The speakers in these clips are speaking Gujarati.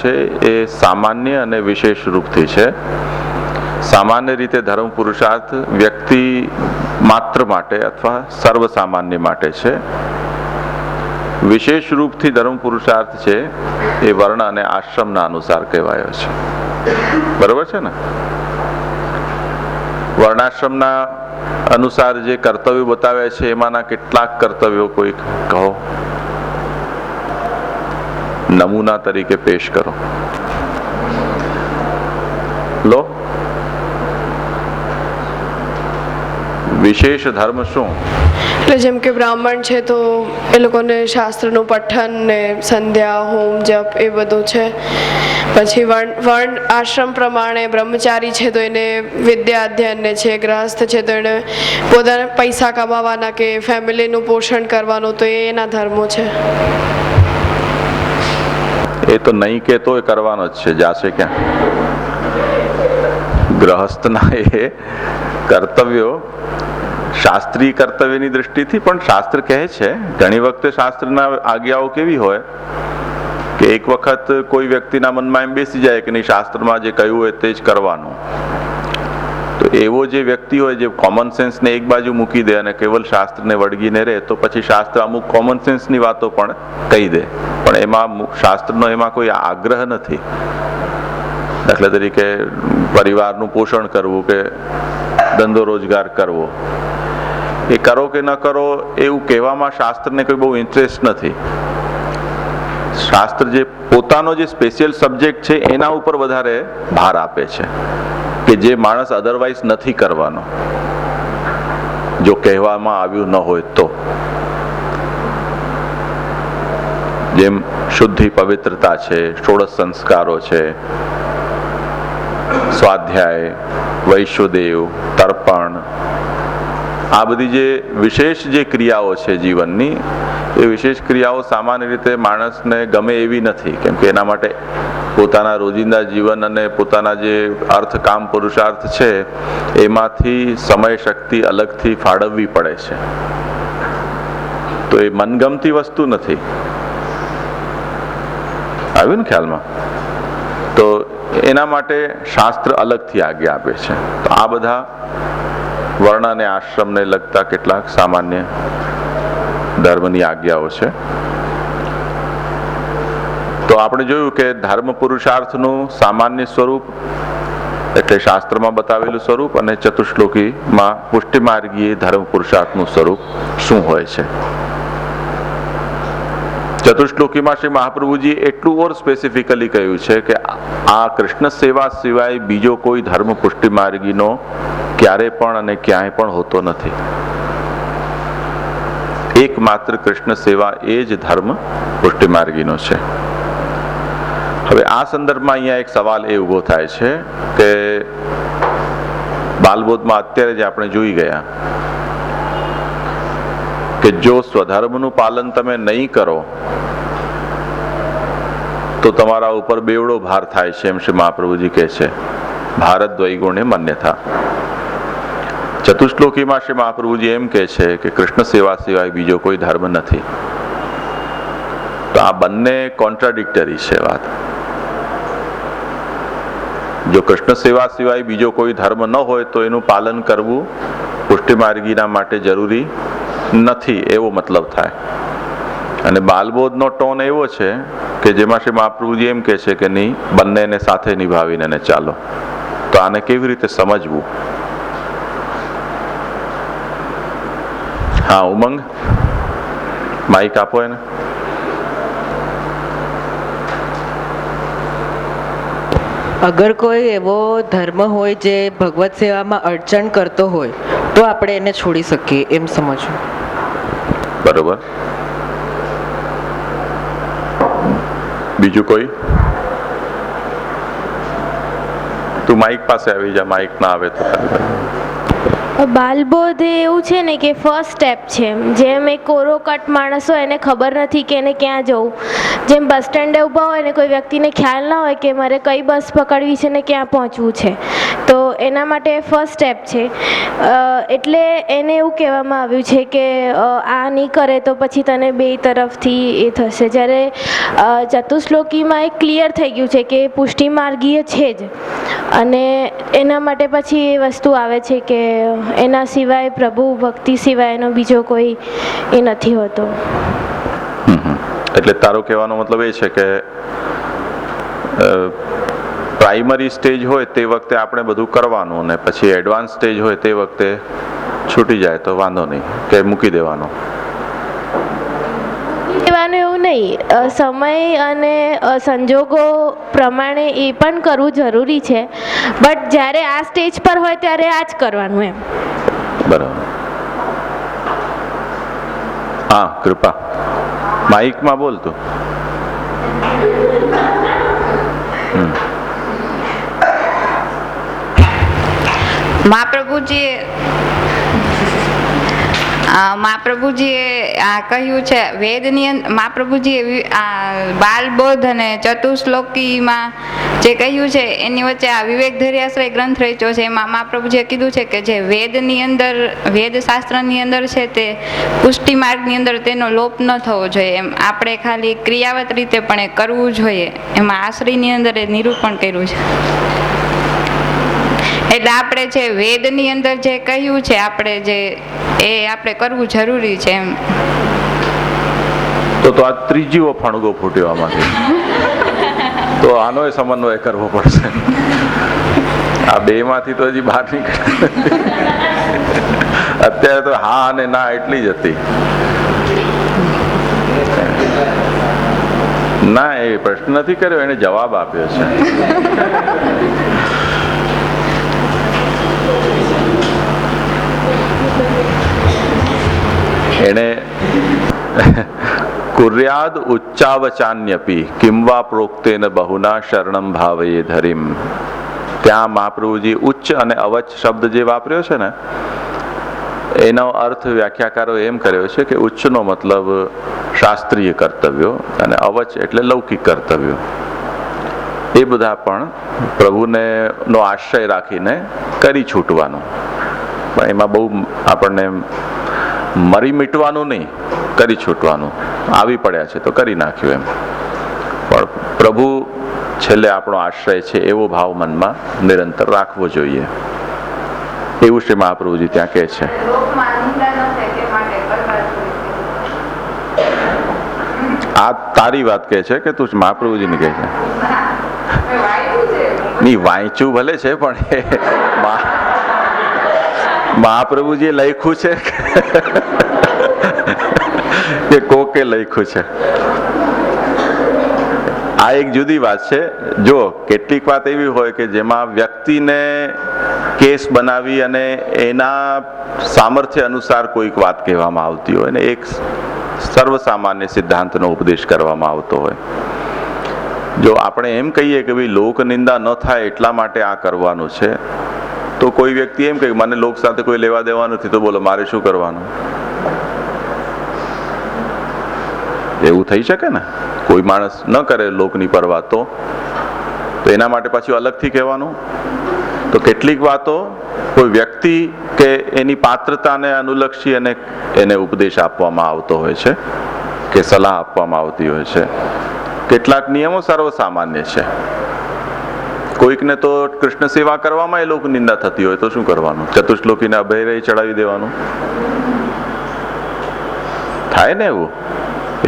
છે એ સામાન્ય અને વિશેષ રૂપથી છે. સામાન્ય રીતે ધર્મ પુરુષાર્થ વ્યક્તિ માત્ર માટે અથવા સર્વસામાન્ય માટે છે. વિશેષ રૂપથી ધર્મ પુરુષાર્થ છે એ વર્ણ અને આશ્રમના અનુસાર કહેવાયો છે. બરોબર છે ને? વર્ણાશ્રમના અનુસાર જે કર્તવ્યો બતાવ્યા છે એમાંના કેટલાક કર્તવ્યો કોઈ કહો, નમૂના તરીકે પેશ કરો. લો, વિશેષ ધર્મ શું? એટલે જેમ કે બ્રાહ્મણ છે તો એ લોકોને શાસ્ત્રનું પઠન ને સંધ્યા, હોમ, જપ એ બધું છે. પછી વર્ણ આશ્રમ પ્રમાણે બ્રહ્મચારી છે તો એને વિદ્યા અધ્યયનને છે. ગ્રહસ્થ છે તો એને પોતાના પૈસા કમાવાના કે ફેમિલીનું પોષણ કરવાનું, તો એ એના ધર્મો છે. એ તો નહીં કે તોય કરવાનો જ છે, જાશે ક્યાં? ગ્રહસ્થના એ કર્તવ્યો શાસ્ત્રીય કર્તવ્યની દ્રષ્ટિથી પણ શાસ્ત્ર કહે છે. ઘણી વખતે શાસ્ત્રના આજ્ઞાઓ કેવી હોય કે એક વખત કોઈ વ્યક્તિના મનમાં એમ બેસી જાય કે નહીં, શાસ્ત્રમાં જે કહ્યું હોય તે જ કરવાનું. તો એવો જે વ્યક્તિ હોય જે કોમન સેન્સને એક બાજુ મૂકી દે અને કેવલ શાસ્ત્રને વળગીને રહે, તો પછી શાસ્ત્ર અમુક કોમન સેન્સની વાતો પણ કહી દે, પણ એમાં શાસ્ત્રનો એમાં કોઈ આગ્રહ નથી. દાખલા તરીકે પરિવારનું પોષણ કરવું કે ધંધો રોજગાર કરવો, એ કરો કે ન કરો એવું કહેવામાં શાસ્ત્રને કોઈ બહુ ઇન્ટરેસ્ટ નથી. શાસ્ત્ર જે પોતાનો જે સ્પેશિયલ સબ્જેક્ટ છે એના ઉપર વધારે ભાર આપે છે કે જે માણસ અધરવાઇઝ નથી કરવાનો, જો કહેવામાં આવ્યું ન હોય તો. જેમ શુદ્ધિ, પવિત્રતા છે, ષોડશ સંસ્કારો છે, સ્વાધ્યાય, વૈશ્વદેવ, તર્પણ, આ બધી જે વિશેષ જે ક્રિયાઓ છે જીવનની, એ વિશેષ ક્રિયાઓ સામાન્ય રીતે માણસને ગમે એવી નથી, કેમ કે એના માટે પોતાના રોજિંદા જીવન અને પોતાના જે અર્થ, કામ, પુરુષાર્થ છે એમાંથી સમય શક્તિ અલગથી ફાળવવી પડે છે. તો એ મનગમતી વસ્તુ નથી. આવ્યું ને ખ્યાલમાં? તો એના માટે શાસ્ત્ર અલગથી આજ્ઞા આપે છે. તો આ બધા વર્ણ અને આશ્રમને લગતા કેટલાક સામાન્ય ધર્મની આજ્ઞાઓ છે. તો આપણે જોયું કે ધર્મ પુરુષાર્થનું સામાન્ય સ્વરૂપ એટલે શાસ્ત્રમાં બતાવેલું સ્વરૂપ અને ચતુશ્લોકીમાં પુષ્ટિમાર્ગીય ધર્મ પુરુષાર્થનું સ્વરૂપ શું હોય છે. ચતુશ્લોકીમાં શ્રી મહાપ્રભુજી એટલું ઓર સ્પેસિફિકલી કહ્યું છે કે આ કૃષ્ણ સેવા સિવાય બીજો કોઈ ધર્મ પુષ્ટિમાર્ગીનો ક્યારે પણ અને ક્યાંય પણ હોતો નથી. એકમાત્ર કૃષ્ણ સેવા એ જ ધર્મ પુષ્ટિમાર્ગીનો છે. હવે આ સંદર્ભમાં અહીંયા એક સવાલ એ ઊભો થાય છે કે બાલબોધમાં અત્યારે જ આપણે જોઈ ગયા કે જો સ્વધર્મનું પાલન તમે નહીં કરો તો તમારા ઉપર બેવડો ભાર થાય છે, એમ શ્રી મહાપ્રભુજી કહે છે. ભારત દ્વૈગુણે માન્યતા. ચતુશ્લોકીમાં શ્રી મહાપ્રભુજી એમ કહે છે કે કૃષ્ણ સેવા સિવાય બીજો કોઈ ધર્મ નથી. તો આ બંને કોન્ટ્રાડિક્ટરી છે વાત. જો કૃષ્ણ સેવા સિવાય બીજો કોઈ ધર્મ ન હોય તો એનું પાલન કરવું પુષ્ટિમાર્ગીના માટે જરૂરી નથી, એવો મતલબ થાય. અને બાલબોધનો ટોન એવો છે કે જેમાં શ્રી મહાપ્રભુજી એમ કહે છે કે નહીં, બંનેને સાથે નિભાવીને ચાલો. તો આને કેવી રીતે સમજવું? હા, ઉમંગ, માઇક આપો એને. અગર કોઈ એવો ધર્મ હોય જે ભગવત સેવામાં અડચણ કરતો હોય તો આપણે એને છોડી શકીએ, એમ સમજવું. બરોબર. બીજું કોઈ? તું માઇક પાસે આવી જા, માઇક ના આવે તો બાલબોધ એવું છે ને કે ફર્સ્ટ સ્ટેપ છે. જેમ એક કોરો કટ માણસ હોય એને ખબર નથી કે એને ક્યાં જવું, જેમ બસ સ્ટેન્ડે ઊભા હોય ને કોઈ વ્યક્તિને ખ્યાલ ના હોય કે મારે કઈ બસ પકડવી છે ને ક્યાં પહોંચવું છે, તો એના માટે ફર્સ્ટ સ્ટેપ છે. એટલે એને એવું કહેવામાં આવ્યું છે કે આ નહીં કરે તો પછી તને બે તરફથી એ થશે. જ્યારે ચતુશ્લોકીમાં એક ક્લિયર થઈ ગયું છે કે પુષ્ટિ માર્ગીય છે જ, અને એના માટે પછી એ વસ્તુ આવે છે કે એના સિવાય પ્રભુ ભક્તિ સિવાય એનો બીજો કોઈ એ નથી હોતો. એટલે તારો કહેવાનો મતલબ એ છે કે પ્રાઇમરી સ્ટેજ હોય તે વખતે આપણે બધું કરવાનું, અને પછી એડવાન્સ સ્ટેજ હોય તે વખતે છૂટી જાય તો વાંધો નહીં, કે મૂકી દેવાનો. કહેવાનું એવું નહીં, સમય અને સંજોગો પ્રમાણે એ પણ કરવું જરૂરી છે, બટ જ્યારે આ સ્ટેજ પર હોય ત્યારે આ જ કરવાનું એમ. બરાબર. હા, કૃપા માઇકમાં બોલતું. મહાપ્રભુજીએ આ કહ્યું છે વેદની અંદર, મહાપ્રભુજીએ બાલબોધ અને ચતુશ્લોકીમાં જે કહ્યું છે એની વચ્ચે આ વિવેક ધૈર્યાશ્રય ગ્રંથ રચ્યો છે. એમાં મહાપ્રભુજીએ કીધું છે કે જે વેદની અંદર, વેદ શાસ્ત્રની અંદર છે તે પુષ્ટિ માર્ગની અંદર તેનો લોપ ન થવો જોઈએ એમ. આપણે ખાલી ક્રિયાવત રીતે પણ એ કરવું જોઈએ. એમાં આશ્રયની અંદર એ નિરૂપણ કર્યું છે. એટલે આપણે જે વેદની અંદર જે કહ્યું છે આપણે જે એ આપણે કરવું જરૂરી છે એમ. તો આ ત્રીજીઓ ફણગો ફૂટ્યો આમાંથી. તો આનો સમન્વય કરવો પડશે. આ બે માંથી તો હજી બહાર નીકળે. અત્યારે તો હા અને ના એટલી જ હતી. ના, એ પ્રશ્ન નથી કર્યો, એને જવાબ આપ્યો છે. એણે કુર્યાદ ઉચ્ચાવચાન્યપી કિંવા પ્રોક્તેન બહુના શરણમ ભાવયે ધરીમ. ત્યાં મહાપ્રભુજી ઉચ્ચ અને અવચ શબ્દ જે વાપર્યો છે ને, એનો અર્થ વ્યાખ્યાકારો એમ કર્યો છે કે ઉચ્ચનો મતલબ શાસ્ત્રીય કર્તવ્યો અને અવચ એટલે લૌકિક કર્તવ્યો. એ બધા પણ પ્રભુને નો આશ્રય રાખીને કરી છૂટવાનું. પણ એમાં બહુ આપણને મરી મીટવાનું નહીં, કરી છૂટવાનું. આવી પડ્યા છે તો કરી નાખ્યું એમ. પણ પ્રભુ છેલ્લે આપણો આશ્રય છે એવો ભાવ મનમાં નિરંતર રાખવો જોઈએ, એવું શ્રી મહાપ્રભુજી ત્યાં કહે છે. આ તારી વાત કહે છે કે તું મહાપ્રભુજીની કહે છે? નહીં, વાંચ્યું ભલે છે પણ એ મહાપ્રભુજીએ લખ્યું છે કે કોકે લખ્યું છે? આ એક જુદી વાત છે. જો કેટલીક વાત એવી હોય કે જેમાં વ્યક્તિને કેસ બનાવી અને એના સામર્થ્ય અનુસાર કોઈક વાત કહેવામાં આવતી હોય ને એક સર્વસામાન્ય સિદ્ધાંતનો ઉપદેશ કરવામાં આવતો હોય. જો આપણે એમ કહીએ કે ભાઈ લોક નિંદા ન થાય એટલા માટે આ કરવાનું છે, તો કોઈ વ્યક્તિ એમ કહે મને લોક સાથે કોઈ લેવા દેવા નથી, તો બોલો મારે શું કરવાનું? એવું થઈ શકે ને? કોઈ માણસ ન કરે લોકની પરવા તો એના માટે પાછું અલગથી કહેવાનું? તો કેટલીક વાતો કોઈ વ્યક્તિ કે એની પાત્રતાને અનુલક્ષી અને એને ઉપદેશ આપવામાં આવતો હોય છે કે સલાહ આપવામાં આવતી હોય છે. કેટલાક નિયમો સર્વસામાન્ય છે. કોઈકને તો કૃષ્ણ સેવા કરવામાં એ લોકો નિંદા થતી હોય તો શું કરવાનું? ચતુશ્લોકીને અભય ચડાવી દેવાનું? થાય ને એવું?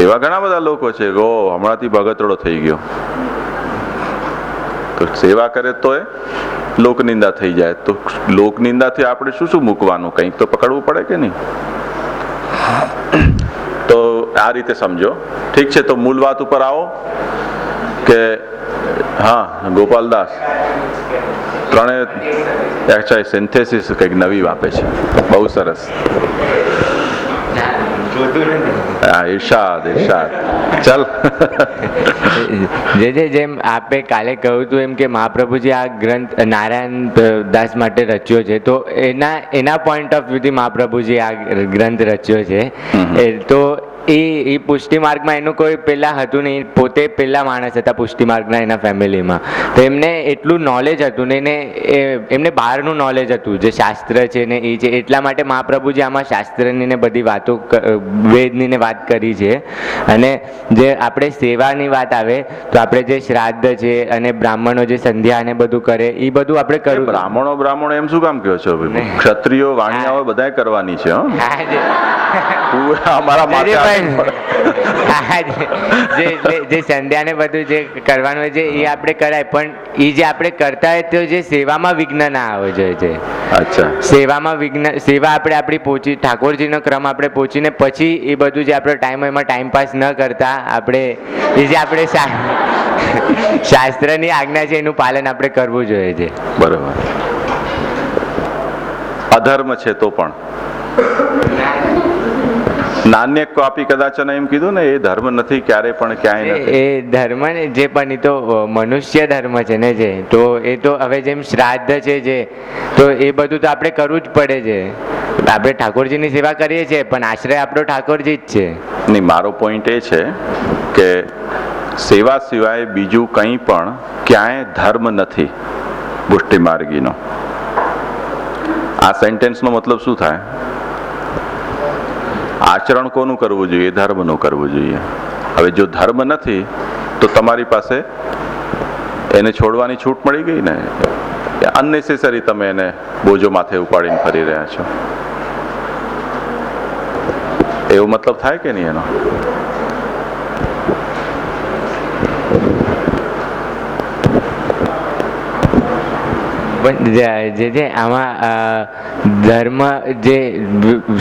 એવા ઘણા બધા લોકો છે કે હમણાંથી ભગતડો થઈ ગયો, તો સેવા કરે તો એ લોકનિંદા થઈ જાય. તો લોકનિંદાથી આપણે શું શું મૂકવાનું? કંઈક તો પકડવું પડે કે નહીં? તો આ રીતે સમજો. ઠીક છે, તો મૂળ વાત ઉપર આવો કે હા ગોપાલદાસ ત્રણે સિન્થેસિસ કંઈક નવી વાપે છે, બહુ સરસ. હા, ઇરશાદ ચાલ. જેમ આપે કાલે કહ્યું હતું એમ કે મહાપ્રભુજી આ ગ્રંથ નારાયણ દાસ માટે રચ્યો છે, તો એના પોઈન્ટ ઓફ વ્યૂથી મહાપ્રભુજી આ ગ્રંથ રચ્યો છે. તો એ પુષ્ટિ માર્ગમાં એનું કોઈ પહેલા હતું નહીં, પોતે પહેલા માણસ હતા પુષ્ટિ માર્ગના એના ફેમિલીમાં. તો એમને એટલું નોલેજ હતું ને એમને બહારનું નોલેજ હતું, જે શાસ્ત્ર છે ને એ છે. એટલા માટે મહાપ્રભુજી આમાં શાસ્ત્રની ને બધી વાતો વેદની ને વાત કરી છે. અને જે આપણે સેવાની વાત આવે તો આપણે જે શ્રાદ્ધ છે અને બ્રાહ્મણો જે સંધ્યા ને બધું કરે એ બધું આપણે કરવું. બ્રાહ્મણો એમ શું કામ કહો છો? ક્ષત્રિયો વાણિયાઓ બધાય કરવાની છે. અમારા જે સંધ્યા ને બધું જે કરવાનું હોય છે એ આપણે કરાય, પણ એ જે આપણે કરતા હોય તો જે સેવામાં વિઘ્ન ના આવવો જોઈએ છે. અચ્છા, સેવામાં વિઘ્ન, સેવા આપણે આપણી પહોંચી, ઠાકોરજીનો ક્રમ આપણે પહોંચીને પછી એ બધું જે આપણો ટાઈમ હોય એમાં ટાઈમ પાસ ન કરતા આપણે એ જે આપણે શાસ્ત્રની આજ્ઞા છે એનું પાલન આપણે કરવું જોઈએ છે. બરોબર. અધર્મ છે તો પણ નાન્ય કાપી કદાચ એમ કીધું ને, એ ધર્મ નથી ક્યારે પણ ક્યાંય નથી. એ ધર્મ ને જે પણ એ તો મનુષ્ય ધર્મ છે ને, જે તો એ તો હવે જેમ શ્રાદ્ધ છે જે, તો એ બધું તો આપણે કરવું જ પડે છે. આપણે ઠાકોરજીની સેવા કરીએ છીએ પણ આશ્રય આપણો ઠાકોરજી જ છે. નહીં, મારો પોઈન્ટ એ છે કે સેવા સિવાય બીજું કંઈ પણ ક્યાંય ધર્મ નથી પુષ્ટિ માર્ગીનો. આ સેન્ટેન્સનો મતલબ શું થાય? આચરણ કોનું કરવું જોઈએ? ધર્મનું કરવું જોઈએ. હવે જો ધર્મ નથી તો તમારી પાસે એને છોડવાની છૂટ મળી ગઈ ને. અનનેસેસરી તમે એને બોજો માથે ઉપાડીને ફરી રહ્યા છો, એવો મતલબ થાય કે નહીં એનો? પણ જે છે આમાં ધર્મ જે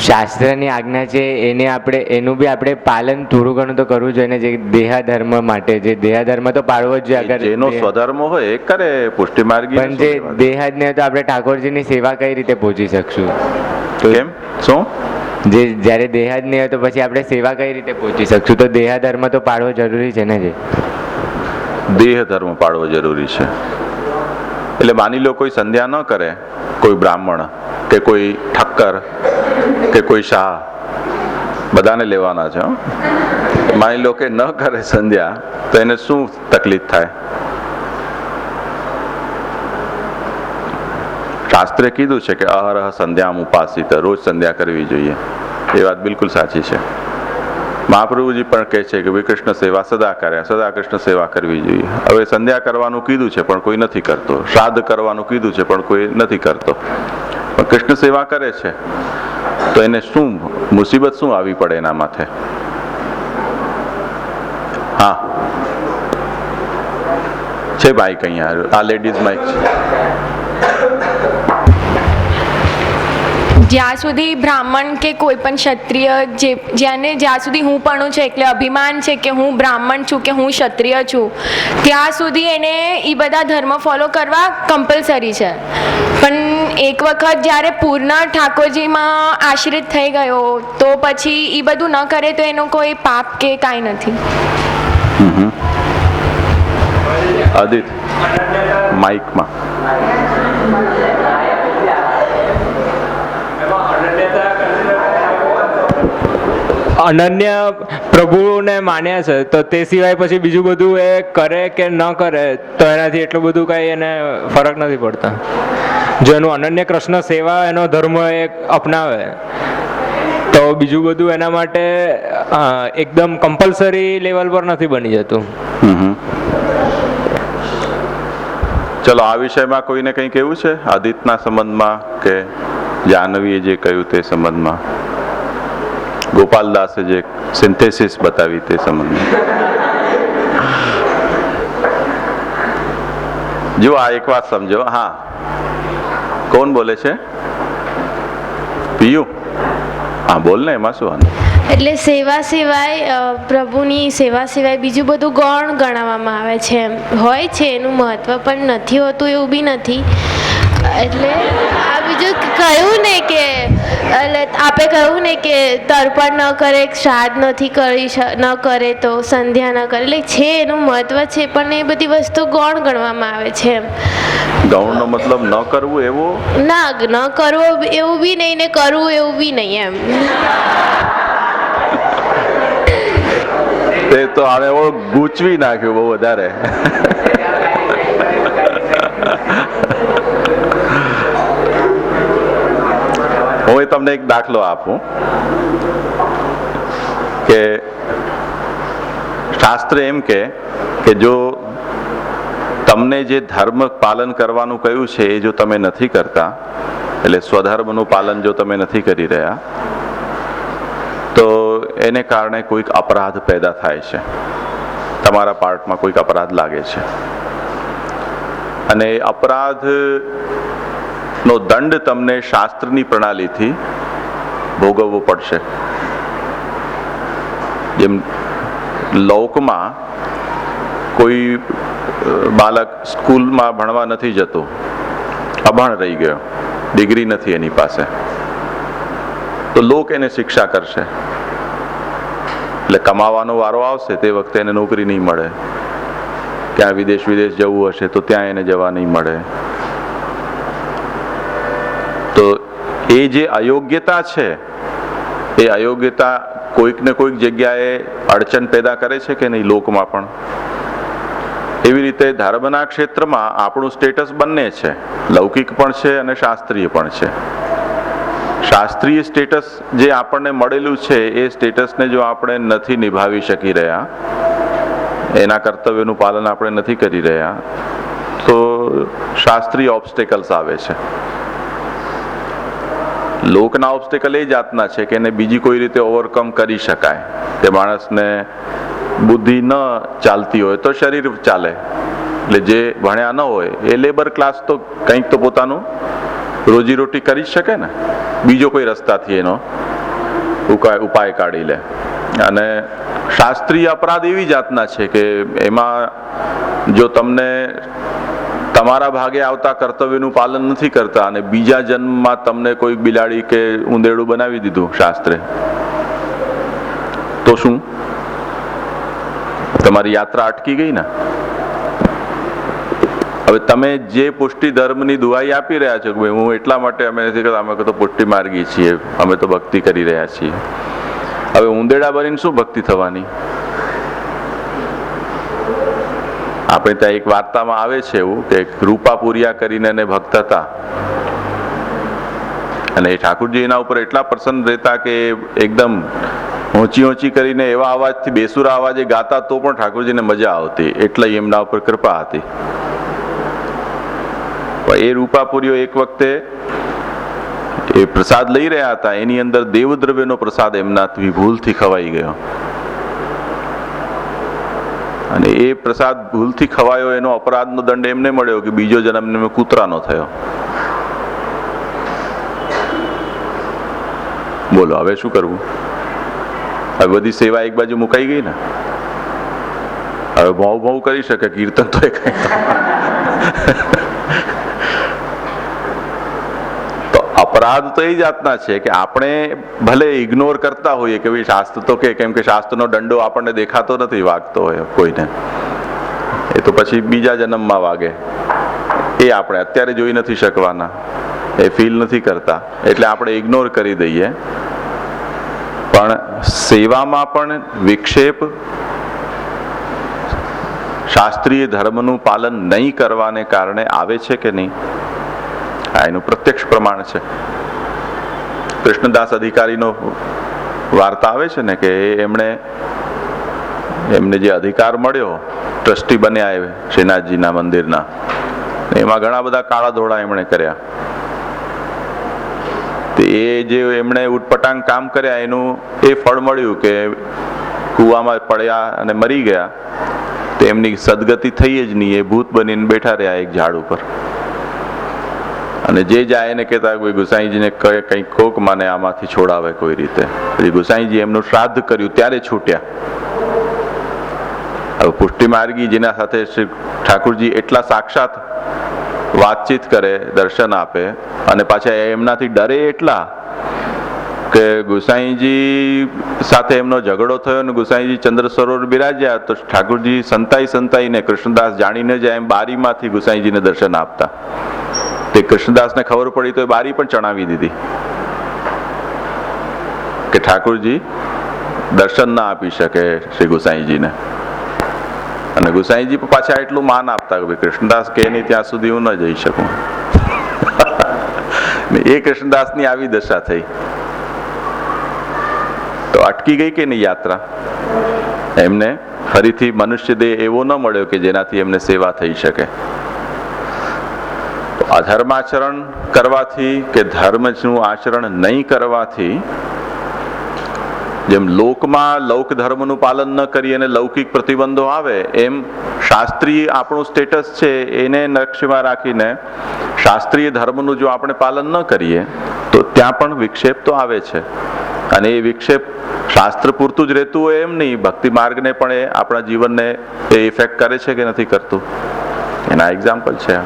શાસ્ત્રની આજ્ઞા છે એને આપણે એનું બી આપણે પાલન થોડું ઘણું તો કરવું જોઈએ ને. જે દેહાધર્મ માટે, જે દેહાધર્મ તો પાળવો જ જોઈએ. જેનો સ્વધર્મ હોય એ કરે પુષ્ટિ માર્ગી. પણ જે દેહાદ ને તો આપણે ઠાકોરજીની સેવા કઈ રીતે પહોંચી શકશું? તો કેમ શું? જે જ્યારે દેહાદ નહીં હોય તો પછી આપણે સેવા કઈ રીતે પહોંચી શકશું? તો દેહાધર્મ તો પાળવો જરૂરી છે ને. જે દેહ ધર્મ પાળવો જરૂરી છે. એટલે માની લો કોઈ સંધ્યા ન કરે, કોઈ બ્રાહ્મણ કે કોઈ ઠક્કર કે કોઈ શાહ, બધાને લેવાના છે. માની લો કે ન કરે સંધ્યા તો એને શું તકલીફ થાય? શાસ્ત્રે કીધું છે કે અહરહ સંધ્યામ ઉપાસિત, રોજ સંધ્યા કરવી જોઈએ. એ વાત બિલકુલ સાચી છે. મહાપ્રભુજી પણ કહે છે કે ભાઈ કૃષ્ણ સેવા સદા કર્યા, સદા કૃષ્ણ સેવા કરવી જોઈએ. હવે સંધ્યા કરવાનું કીધું છે પણ કોઈ નથી કરતો, શ્રાદ્ધ કરવાનું કીધું છે પણ કોઈ નથી કરતો, પણ કૃષ્ણ સેવા કરે છે તો એને શું મુસીબત શું આવી પડે એના માથે? હા છે માઇક અહીંયા, આ લેડીઝ માઇક છે. જ્યાં સુધી બ્રાહ્મણ કે કોઈ પણ ક્ષત્રિય જ્યાં સુધી હું પણ છું, એટલે અભિમાન છે કે હું બ્રાહ્મણ છું કે હું ક્ષત્રિય છું, ત્યાં સુધી એને એ બધા ધર્મ ફોલો કરવા કમ્પલસરી છે. પણ એક વખત જ્યારે પૂર્ણ ઠાકોરજીમાં આશ્રિત થઈ ગયો તો પછી એ બધું ન કરે તો એનો કોઈ પાપ કે કાંઈ નથી. આદિત માઇકમાં અનન્ય પ્રભુને માન્યા છે તો તે સિવાય પછી બીજું બધું એ કરે કે ન કરે તો એનાથી એટલું બધું કાંઈ એને ફરક નથી પડતા. જો એનું અનન્ય કૃષ્ણ સેવા એનો ધર્મ એ અપનાવે તો બીજું બધું એના માટે એકદમ કમ્પલસરી લેવલ પર નથી બની જતું. ચલો, આ વિષયમાં કોઈને કંઈ કહેવું છે આદિત્યના સંબંધમાં કે જાહ્નવીએ જે કહ્યું તે સંબંધમાં, ગોપાલદાસે જે સિન્થેસિસ બતાવી તે સંબંધમાં? જો આ એક વાત સમજો. હા, કોણ બોલે છે? પિયુ? હા બોલ ને, એમાં શું વાંધો? એટલે સેવા સિવાય પ્રભુની સેવા સિવાય બીજું બધું ગૌણ ગણવામાં આવે છે. એમ હોય છે, એનું મહત્ત્વ પણ નથી હોતું એવું બી નથી. એટલે આ બીજું કહ્યું ને કે આપે કહ્યું ને કે તર્પણ ન કરે, શ્રાદ્ધ નથી કરી, ન કરે તો સંધ્યા ન કરે, એટલે છે એનું મહત્ત્વ છે પણ એ બધી વસ્તુ ગૌણ ગણવામાં આવે છે. એમ ગૌણનો મતલબ ન કરવું એવો ના, ન કરવું એવું બી નહીં ને કરવું એવું બી નહીં. એમ તે તો આને ગૂંચવી નાખ્યું બહુ વધારે. તમને એક દાખલો આપું કે શાસ્ત્ર એમ કે જો તમને જે ધર્મ પાલન કરવાનું કહ્યું છે એ જો તમે નથી કરતા, એટલે સ્વધર્મનું પાલન જો તમે નથી કરી રહ્યા, તો એને કારણે કોઈક અપરાધ પેદા થાય છે, તમારા પાર્ટમાં કોઈક અપરાધ લાગે છે, અને અપરાધનો દંડ તમને શાસ્ત્રની પ્રણાલીથી ભોગવવો પડશે. જેમ લોકમાં કોઈ બાળક સ્કૂલમાં ભણવા નથી જતો, અભણ રહી ગયો, ડિગ્રી નથી એની પાસે, તો લોક એને શિક્ષા કરશે. એટલે કમાવાનો વારો આવશે તે વખતે એને નોકરી નહીં મળે, ક્યાં વિદેશ જવું હશે તો ત્યાં એને જવા નહીં મળે. તો એ જે અયોગ્યતા છે, એ અયોગ્યતા કોઈક ને કોઈક જગ્યાએ અડચણ પેદા કરે છે કે નહીં લોકમાં પણ. એવી રીતે ધર્મના ક્ષેત્રમાં આપણું સ્ટેટસ બંને છે, લૌકિક પણ છે અને શાસ્ત્રીય પણ છે. શાસ્ત્રીય સ્ટેટસ જે આપણને મળેલું છે એ સ્ટેટસને જો આપણે નથી નિભાવી શકી રહ્યા, એના કર્તવ્યનું પાલન આપણે નથી કરી રહ્યા, તો શાસ્ત્રીય ઓબ્સ્ટેકલ્સ આવે છે. લોકના ઓબ્સ્ટેકલ એ જાતના છે કે એને બીજી કોઈ રીતે ઓવરકમ કરી શકાય. કે માણસને બુદ્ધિ ન ચાલતી હોય તો શરીર ચાલે, એટલે જે ભણ્યા ન હોય એ લેબર ક્લાસ તો કંઈક તો પોતાનું રોજીરોટી કરી જ શકે ને, બીજો કોઈ રસ્તાથી એનો ઉપાય કાઢી લે. અને શાસ્ત્રીય અપરાધ એવી જાતના છે કે એમાં જો તમને તમારા ભાગે આવતા કર્તવ્યનું પાલન નથી કરતા અને બીજા જન્મમાં તમને કોઈ બિલાડી કે ઉંદેડું બનાવી દીધું શાસ્ત્રે, તો શું? તમારી યાત્રા અટકી ગઈ ને. હવે તમે જે પુષ્ટિ ધર્મની દુહાઈ આપી રહ્યા છો કે ભાઈ હું એટલા માટે અમે નથી કરતા, અમે તો પુષ્ટિ માર્ગી છીએ, અમે તો ભક્તિ કરી રહ્યા છીએ, હવે ઉંદેડા બનીને શું ભક્તિ થવાની? આપણે ત્યાં એક વાર્તામાં આવે છે એવું કે રૂપાપુરિયા કરીને એને ભક્ત હતા, અને એ ઠાકુરજી એના ઉપર એટલા પ્રસન્ન રહેતા કે એકદમ ઊંચી કરીને એવા અવાજથી બેસુરા અવાજે ગાતા તો પણ ઠાકોરજીને મજા આવતી, એટલે એમના ઉપર કૃપા હતી. પણ એ રૂપાપુરીઓ એક વખતે એ પ્રસાદ લઈ રહ્યા હતા, એની અંદર દેવદ્રવ્યનો પ્રસાદ એમનાથી ભૂલથી ખવાઈ ગયો, અને એ પ્રસાદ ભૂલથી ખવાયો, એનો અપરાધનો દંડ એમને મળ્યો કે બીજો જન્મ કૂતરાનો થયો. બોલો હવે શું કરવું? હવે બધી સેવા એક બાજુ મુકાઈ ગઈ ને. હવે ભાવ કરી શકે, કીર્તન તો કઈ તો અપરાધ તો એ જાતના છે કે આપણે ભલે ઇગ્નોર કરતા હોઈએ કે ભાઈ શાસ્ત્ર તો કે, કેમ કે શાસ્ત્રનો દંડો આપણને દેખાતો નથી વાગતો હોય કોઈને, એ તો પછી બીજા જન્મમાં વાગે, એ આપણે અત્યારે જોઈ નથી શકવાના, એ ફીલ નથી કરતા, એટલે આપણે ઇગ્નોર કરી દઈએ. પણ સેવામાં પણ વિક્ષેપ શાસ્ત્રીય ધર્મનું પાલન નહીં કરવાને કારણે આવે છે કે નહીં? આ એનું પ્રત્યક્ષ પ્રમાણ છે. કૃષ્ણદાસ અધિકારીનો વાર્તા આવે છે ને કે એમને જે અધિકાર મળ્યો, ટ્રસ્ટી બન્યા એ શ્રીનાથજીના મંદિરના, એમાં ઘણા બધા કાળા ધોળા એમણે કર્યા. એ જે એમણે ઉટપટાંગ કામ કર્યા એનું એ ફળ મળ્યું કે કૂવામાં પડ્યા અને મરી ગયા, તો એમની સદગતિ થઈ જ નહીં, એ ભૂત બનીને બેઠા રહ્યા એક ઝાડ ઉપર. અને જે જાય એને કહેતા કોઈ ગુસાઈજીને કંઈક કોક મને આમાંથી છોડાવે કોઈ રીતે. પછી ગુસાઈજી એમનું શ્રાદ્ધ કર્યું ત્યારે છૂટ્યા. હવે પુષ્ટિ માર્ગી જેના સાથે શ્રી ઠાકુરજી એટલા સાક્ષાત વાતચીત કરે, દર્શન આપે, અને પાછા એમનાથી ડરે એટલા કે ગુસાઈજી સાથે એમનો ઝઘડો થયો અને ગુસાઈજી ચંદ્ર સરોવર બિરાજ્યા, તો ઠાકુરજી સંતાઈને કૃષ્ણદાસ જાણીને જાય એમ બારીમાંથી ગુસાઈજીને દર્શન આપતા. તે કૃષ્ણદાસને ખબર પડી તો એ બારી પણ ચણાવી દીધી કે ઠાકુરજી દર્શન ના આપી શકે શ્રી ગુસાઈજીને. અને ગુસાઈજી પાછા એટલું માન આપતા કે કૃષ્ણદાસ કે નહીં ત્યાં સુધી હું ન જઈ શકું. એ કૃષ્ણદાસની આવી દશા થઈ તો અટકી ગઈ કે નહીં યાત્રા? એમને ફરીથી મનુષ્ય દેહ એવો ન મળ્યો કે જેનાથી એમને સેવા થઈ શકે. અધર્માચરણ કરવાથી કે ધર્મનું આચરણ નહીં કરવાથી, જેમ લોકમાં લોક ધર્મનું પાલન ન કરી અને લૌકિક પ્રતિબંધો આવે, એમ શાસ્ત્રીય આપણું સ્ટેટસ છે એને લક્ષ્યમાં રાખીને શાસ્ત્રીય ધર્મનું જો આપણે પાલન ન કરીએ તો ત્યાં પણ વિક્ષેપ તો આવે છે. અને એ વિક્ષેપ શાસ્ત્ર પૂરતું જ રહેતું હોય એમ નહીં, ભક્તિ માર્ગને પણ એ આપણા જીવનને એ ઇફેક્ટ કરે છે કે નથી કરતું, એના એક્ઝામ્પલ છે.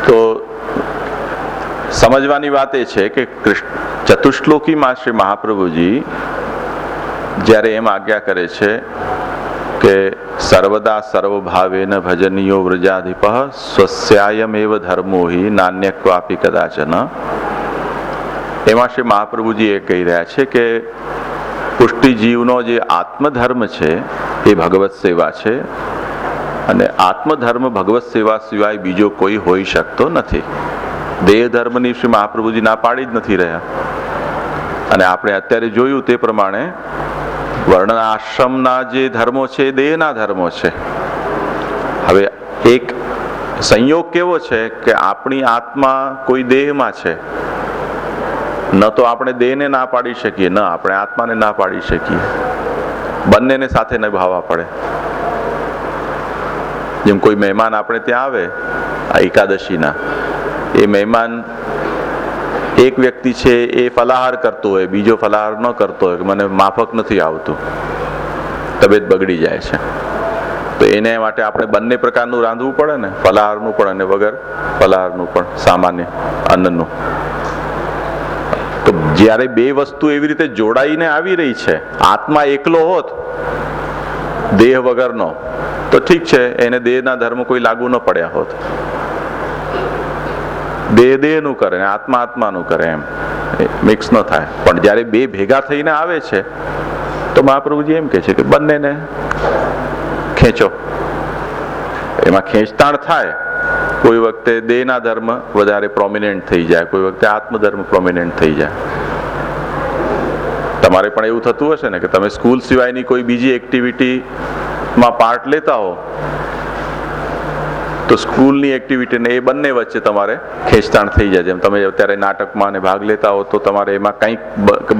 તો સમજવાની વાત એ છે કે ચતુશ્લોકીમાં શ્રી મહાપ્રભુજી જ્યારે એમ આજ્ઞા કરે છે કે સર્વદા સર્વભાવેન ભજનીયો વ્રજાધિપ સ્વસ્યાયમેવ ધર્મો હિ નાન્ય ક્વાપી કદાચન, એમાં શ્રી મહાપ્રભુજી એ કહી રહ્યા છે કે પુષ્ટિ જીવનો જે આત્મધર્મ છે એ ભગવત સેવા છે, અને આત્મધર્મ ભગવત સેવા સિવાય બીજો કોઈ હોઈ શકતો નથી. દેહ ધર્મની શ્રી મહાપ્રભુજી ના પાડી જ નથી રહ્યા. અને આપણે અત્યારે જોયું તે પ્રમાણે વર્ણ આશ્રમના જે ધર્મો છે એ દેહના ધર્મો છે. હવે એક સંયોગ કેવો છે કે આપણી આત્મા કોઈ દેહમાં છે, ન તો આપણે દેહને ના પાડી શકીએ, ન આપણે આત્માને ના પાડી શકીએ, બંનેને સાથે નિભાવવા પડે. જેમ કોઈ મહેમાન આપણે ત્યાં આવે આ એકાદશીના, એ મહેમાન એક વ્યક્તિ છે એ ફલાહાર કરતો હોય, બીજો ફલાહાર ન કરતો હોય, મને માફક નથી આવતું, તબિયત બગડી જાય છે, તો એને માટે આપણે બંને પ્રકારનું રાંધવું પડે ને, ફલાહારનું પણ અને વગર ફલાહારનું પણ, સામાન્ય અન્નનું. તો જ્યારે બે વસ્તુ એવી રીતે જોડાઈને આવી રહી છે, આત્મા એકલો હોત દેહ વગરનો તો ઠીક છે, એને દેહના ધર્મ કોઈ લાગુ ન પડ્યા હોત. દેહ દેહનું કરે ને આત્મા આત્માનું કરે, એમ મિક્સ ન થાય. પણ જ્યારે બે ભેગા થઈને આવે છે તો મહાપ્રભુજી એમ કહે છે કે બંનેને ખેંચો. એમાં ખેંચતાણ થાય, કોઈ વખતે દેહના ધર્મ વધારે પ્રોમિનેન્ટ થઈ જાય, કોઈ વખતે આત્મધર્મ પ્રોમિનેન્ટ થઈ જાય. તમારે પણ એવું થતું હશે ને કે તમે સ્કૂલ સિવાયની કોઈ બીજી એક્ટિવિટીમાં પાર્ટ લેતા હો તો સ્કૂલની એક્ટિવિટી ને એ બંને વચ્ચે તમારે ખેંચતાણ થઈ જાય. જેમ તમે અત્યારે નાટકમાં ભાગ લેતા હો તો તમારે એમાં કંઈક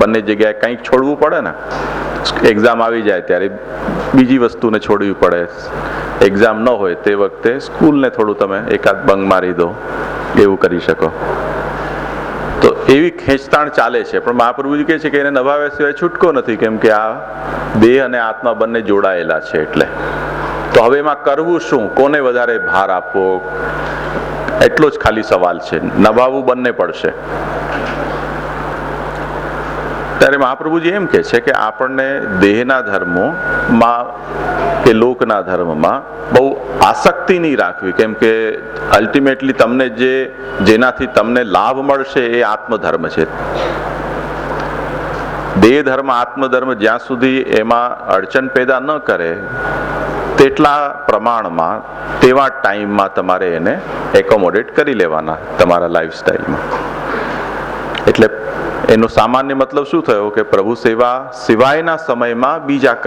બંને જગ્યાએ કંઈક છોડવું પડે ને. એક્ઝામ આવી જાય ત્યારે બીજી વસ્તુને છોડવી પડે, એક્ઝામ ન હોય તે વખતે સ્કૂલને થોડું તમે એકાદ બંગ મારી દો, એવું કરી શકો. તો એવી ખેંચતાણ ચાલે છે. પણ મહાપ્રભુજી કહે છે કે એને નભાવ્યા સિવાય છૂટકો નથી, કેમ કે આ દેહ અને આત્મા બંને જોડાયેલા છે. એટલે તો હવે એમાં કરવું શું, કોને વધારે ભાર આપવો, એટલો જ ખાલી સવાલ છે. નભાવવું બંને પડશે. ત્યારે મહાપ્રભુજી એમ કહે છે કે આપણને દેહના ધર્મોમાં કે લોકના ધર્મમાં બહુ આસક્તિ નહીં રાખવી, કેમ કે અલ્ટિમેટલી તમને જેનાથી તમને લાભ મળશે એ આત્મધર્મ છે. દેહ ધર્મ આત્મધર્મ જ્યાં સુધી એમાં અડચણ પેદા ન કરે તેટલા પ્રમાણમાં તેવા ટાઈમમાં તમારે એને એકોમોડેટ કરી લેવાના તમારા લાઈફસ્ટાઈલમાં. એટલે એનો સામાન્ય મતલબ શું થયો કે પ્રભુ સેવા સિવાયના સમયમાં બીજા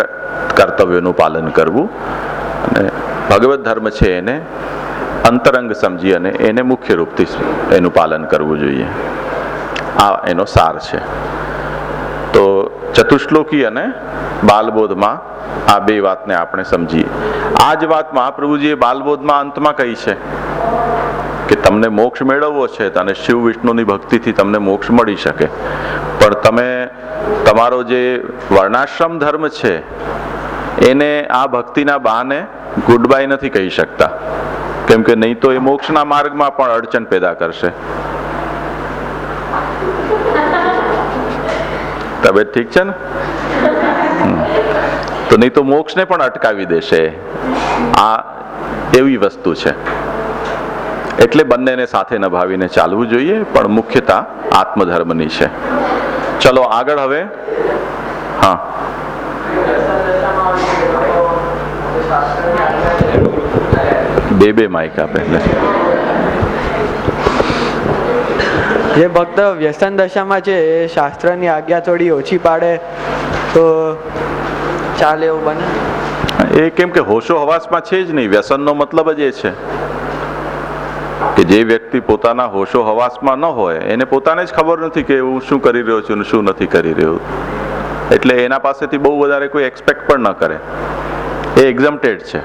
કર્તવ્યોનું પાલન કરવું, અને ભગવત ધર્મ છે એને અંતરંગ સમજી અને એને મુખ્ય રૂપથી એનું પાલન કરવું જોઈએ. આ એનો સાર છે. તો ચતુશ્લોકી અને બાલબોધમાં આ બે વાતને આપણે સમજીએ. આ જ વાત મહાપ્રભુજીએ બાલબોધમાં અંતમાં કહી છે કે તમને મોક્ષ મેળવવો છે અને શિવ વિષ્ણુની ભક્તિથી તમને મોક્ષ મળી શકે, પણ તમે તમારો જે વર્ણાશ્રમ ધર્મ છે એને આ ભક્તિના બહાને ગુડ બાય નથી કહી શકતા, કેમ કે નહીં તો એ મોક્ષના માર્ગમાં પણ અડચણ પેદા કરશે. તબિયત ઠીક છે ને? તો નહીં તો મોક્ષને પણ અટકાવી દેશે. આ એવી વસ્તુ છે. એટલે બંનેને સાથે નભાવીને ચાલવું જોઈએ, પણ મુખ્યતા આત્મધર્મની છે. ચલો આગળ હવે. હા, બે માઇક આપે એટલે જે ભક્ત વ્યસન દશામાં છે એ શાસ્ત્રની આજ્ઞા થોડી ઓછી પાડે તો ચાલે એવું બને? એ કેમ કે હોશો હવાસમાં છે જ નહીં. વ્યસનનો મતલબ જ એ છે કે જે વ્યક્તિ પોતાના હોશો હવાસમાં ન હોય એને પોતાને જ ખબર નથી કે હું શું કરી રહ્યો છું અને શું નથી કરી રહ્યો, એટલે એના પાસેથી બહુ વધારે કોઈ એક્સપેક્ટ પણ ન કરે. એ એક્ઝમ્પ્ટેડ છે.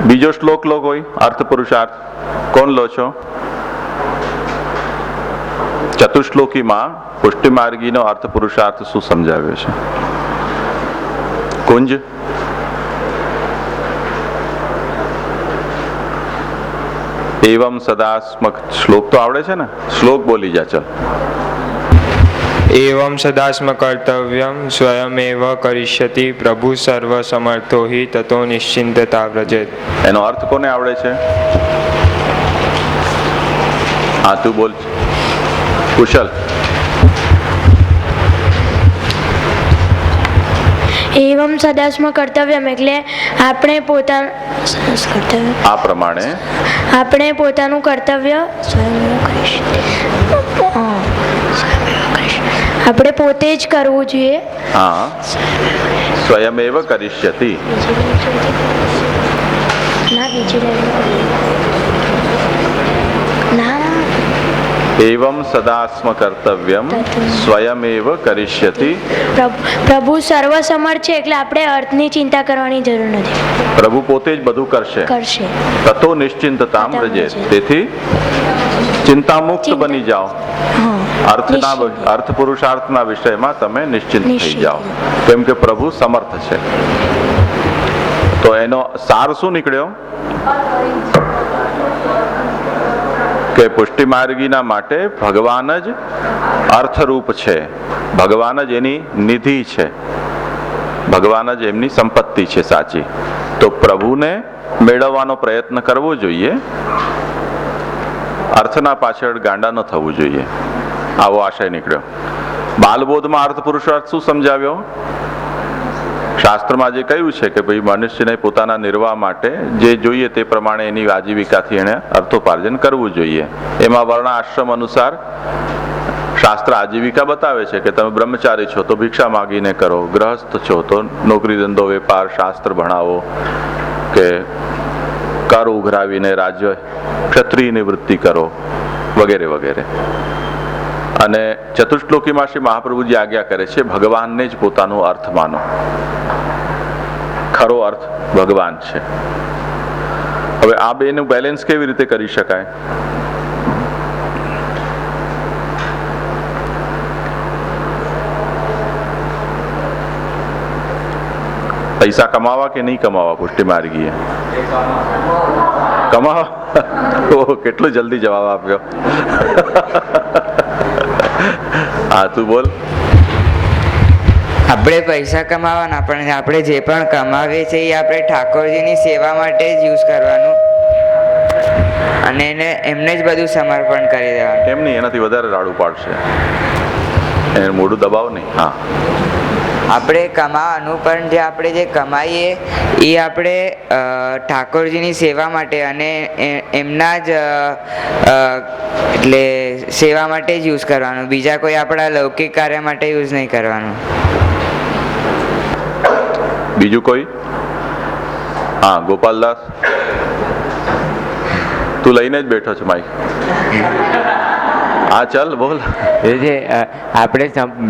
બીજો શ્લોક લો કોઈ, અર્થ પુરુષાર્થ કોણ લો છો? ચતુશ્લોકીમાં પુષ્ટિ માર્ગીનો અર્થ પુરુષાર્થ શું સમજાવ્યો છે? કુંજ. એવમ સદાસ્મક શ્લોક તો આવડે છે ને? શ્લોક બોલી જા ચલ. एवं सदास्म कर्तव्यम स्वयमेव करिष्यति प्रभु सर्व समर्थो हि ततो निश्चिंतता व्रजेत. એનો અર્થ કોને આવડે છે? હા તું બોલ કુશલ. એવમ સદાસ્મ કર્તવ્યમ એટલે આપણે આ પ્રમાણે આપણે પોતાનું કર્તવ્ય આપણે પોતે જ કરવું જોઈએ. હા સ્વયમેવ કરિષ્યતિ. એવમ સદાસ્મ કર્તવ્યમ સ્વયમેવ કરિષ્યતિ. પ્રભુ સર્વસમર્થ છે એટલે આપણે અર્થની ચિંતા કરવાની જરૂર નથી. પ્રભુ પોતે જ બધું કરશે. તતો નિશ્ચિંતતામ વ્રજેત. તેથી ચિંતામુક્ત બની જાઓ. અર્થ પુરુષાર્થના વિષયમાં તમે નિશ્ચિંત થઈ જાઓ, કેમ કે પ્રભુ સમર્થ છે. તો એનો સાર શું નીકળ્યો કે પુષ્ટિ માર્ગીના માટે ભગવાન જ અર્થરૂપ છે, ભગવાન જ એની નિધિ છે, ભગવાન જ એમની સંપત્તિ છે સાચી. તો પ્રભુને મેળવવાનો પ્રયત્ન કરવો જોઈએ, અર્થના પાછળ ગાંડા ન થવું જોઈએ. આવો આશય નીકળ્યો. બાલબોધમાં અર્થ પુરુષાર્થ શું સમજાવ્યો? શાસ્ત્રમાં જે કહ્યું છે કે ભાઈ મનુષ્યને પોતાના નિર્વાહ માટે જે જોઈએ તે પ્રમાણે એની આજીવિકાથી એને અર્થોપાર્જન કરવું જોઈએ. એમાં વર્ણ આશ્રમ અનુસાર શાસ્ત્ર આજીવિકા બતાવે છે કે તમે બ્રહ્મચારી છો તો ભિક્ષા માગીને કરો, ગ્રહસ્થ છો તો નોકરી ધંધો વેપાર શાસ્ત્ર ભણાવો, કે કર ઉઘરાવીને રાજ્ય ક્ષત્રિયની વૃત્તિ કરો, વગેરે વગેરે. અને ચતુશ્લોકીમાં શ્રી મહાપ્રભુજી આજ્ઞા કરે છે ભગવાનને જ પોતાનો અર્થ માનો. ખરો અર્થ ભગવાન છે. હવે આ બેનું બેલેન્સ કેવી રીતે કરી શકાય? પૈસા કમાવા કે નહીં કમાવા? પુષ્ટિ માર્ગીએ કમાવા. ઓહ, કેટલો જલ્દી જવાબ આપ્યો. હા તું બોલ. આપણે પૈસા કમાવાના, પણ આપણે જે પણ કમાવીએ છીએ એ આપણે ઠાકોરજીની સેવા માટે જ યુઝ કરવાનું અને એમને જ બધું સમર્પણ કરી દેવાનું. એમ નહીં, એનાથી વધારે રાડું પાડશે, એને મોઢું દબાવ નહીં. હા આપણે કમાવાનું, પણ જે આપણે જે કમાઈએ એ આપણે ઠાકોરજીની સેવા માટે અને એમના જ એટલે સેવા માટે જ યુઝ કરવાનું, બીજા કોઈ આપણા લૌકિક કાર્ય માટે યુઝ નહીં કરવાનું. બીજું કોઈ? હા ગોપાલદાસ, તું લઈને જ બેઠો છે માઈક. હા ચાલ બોલ. એ જે આપણે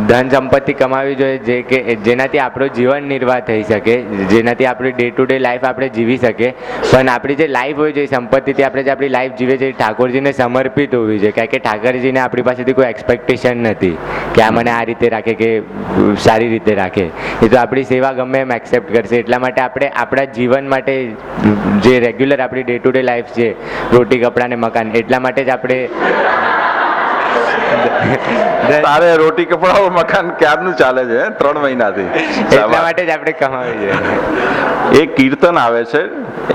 ધન સંપત્તિ કમાવી જોઈએ જે કે જેનાથી આપણો જીવન નિર્વાહ થઈ શકે, જેનાથી આપણી ડે ટુ ડે લાઈફ આપણે જીવી શકીએ. પણ આપણી જે લાઈફ હોય છે સંપત્તિથી આપણે જે આપણી લાઈફ જીવે છે એ ઠાકોરજીને સમર્પિત હોવી જોઈએ, કારણ કે ઠાકોરજીને આપણી પાસેથી કોઈ એક્સપેક્ટેશન નથી કે આ મને આ રીતે રાખે કે સારી રીતે રાખે. એ તો આપણી સેવા ગમે એમ એક્સેપ્ટ કરશે. એટલા માટે આપણે આપણા જીવન માટે જે રેગ્યુલર આપણી ડે ટુ ડે લાઈફ છે, રોટી કપડાં ને મકાન, એટલા માટે જ આપણે તારે રોટી કપડાઓ મકાન ક્યારનું ચાલે છે? 3 મહિનાથી. એટલા માટે જ આપણે કમાવી જોઈએ. એક કીર્તન આવે છે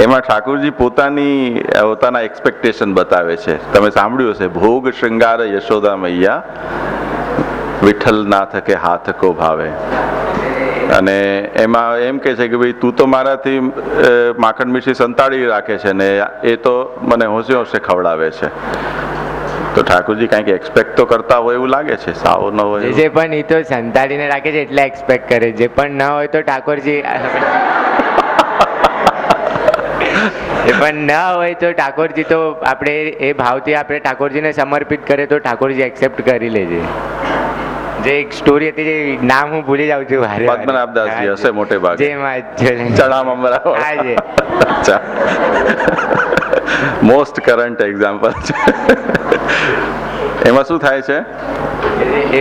એમાં ઠાકોરજી પોતાના એક્સપેક્ટેશન બતાવે છે. તમે સાંભળ્યું હશે, ભોગ શૃંગાર યશોદા મૈયા વિઠ્ઠલ ના થકે હાથ કો ભાવે, અને એમાં એમ કે છે કે ભાઈ તું તો મારાથી માખણ મીઠી સંતાડી રાખે છે ને એ તો મને હોંશે હોંશે ખવડાવે છે. તો ઠાકોરજી કંઈક એક્સપેક્ટ તો કરતા હોય એવું લાગે છે, સાવ ન હોય જે પણ એ તો સંતાડીને રાખે છે એટલે એક્સપેક્ટ કરે, જે પણ ન હોય તો ઠાકોરજી એ પણ ના હોય તો ઠાકોરજી તો આપણે એ ભાવથી આપણે ઠાકોરજીને સમર્પિત કરીએ તો ઠાકોરજી એક્સેપ્ટ કરી લે છે. જે એક સ્ટોરી હતી, જે નામ હું ભૂલી જાઉં છું, પદ્મનાભદાસજી હશે મોટે ભાગે, જેમાં ચણા મમરા, મોસ્ટ કરંટ એક્ઝામ્પલ છે. એમાં શું થાય છે,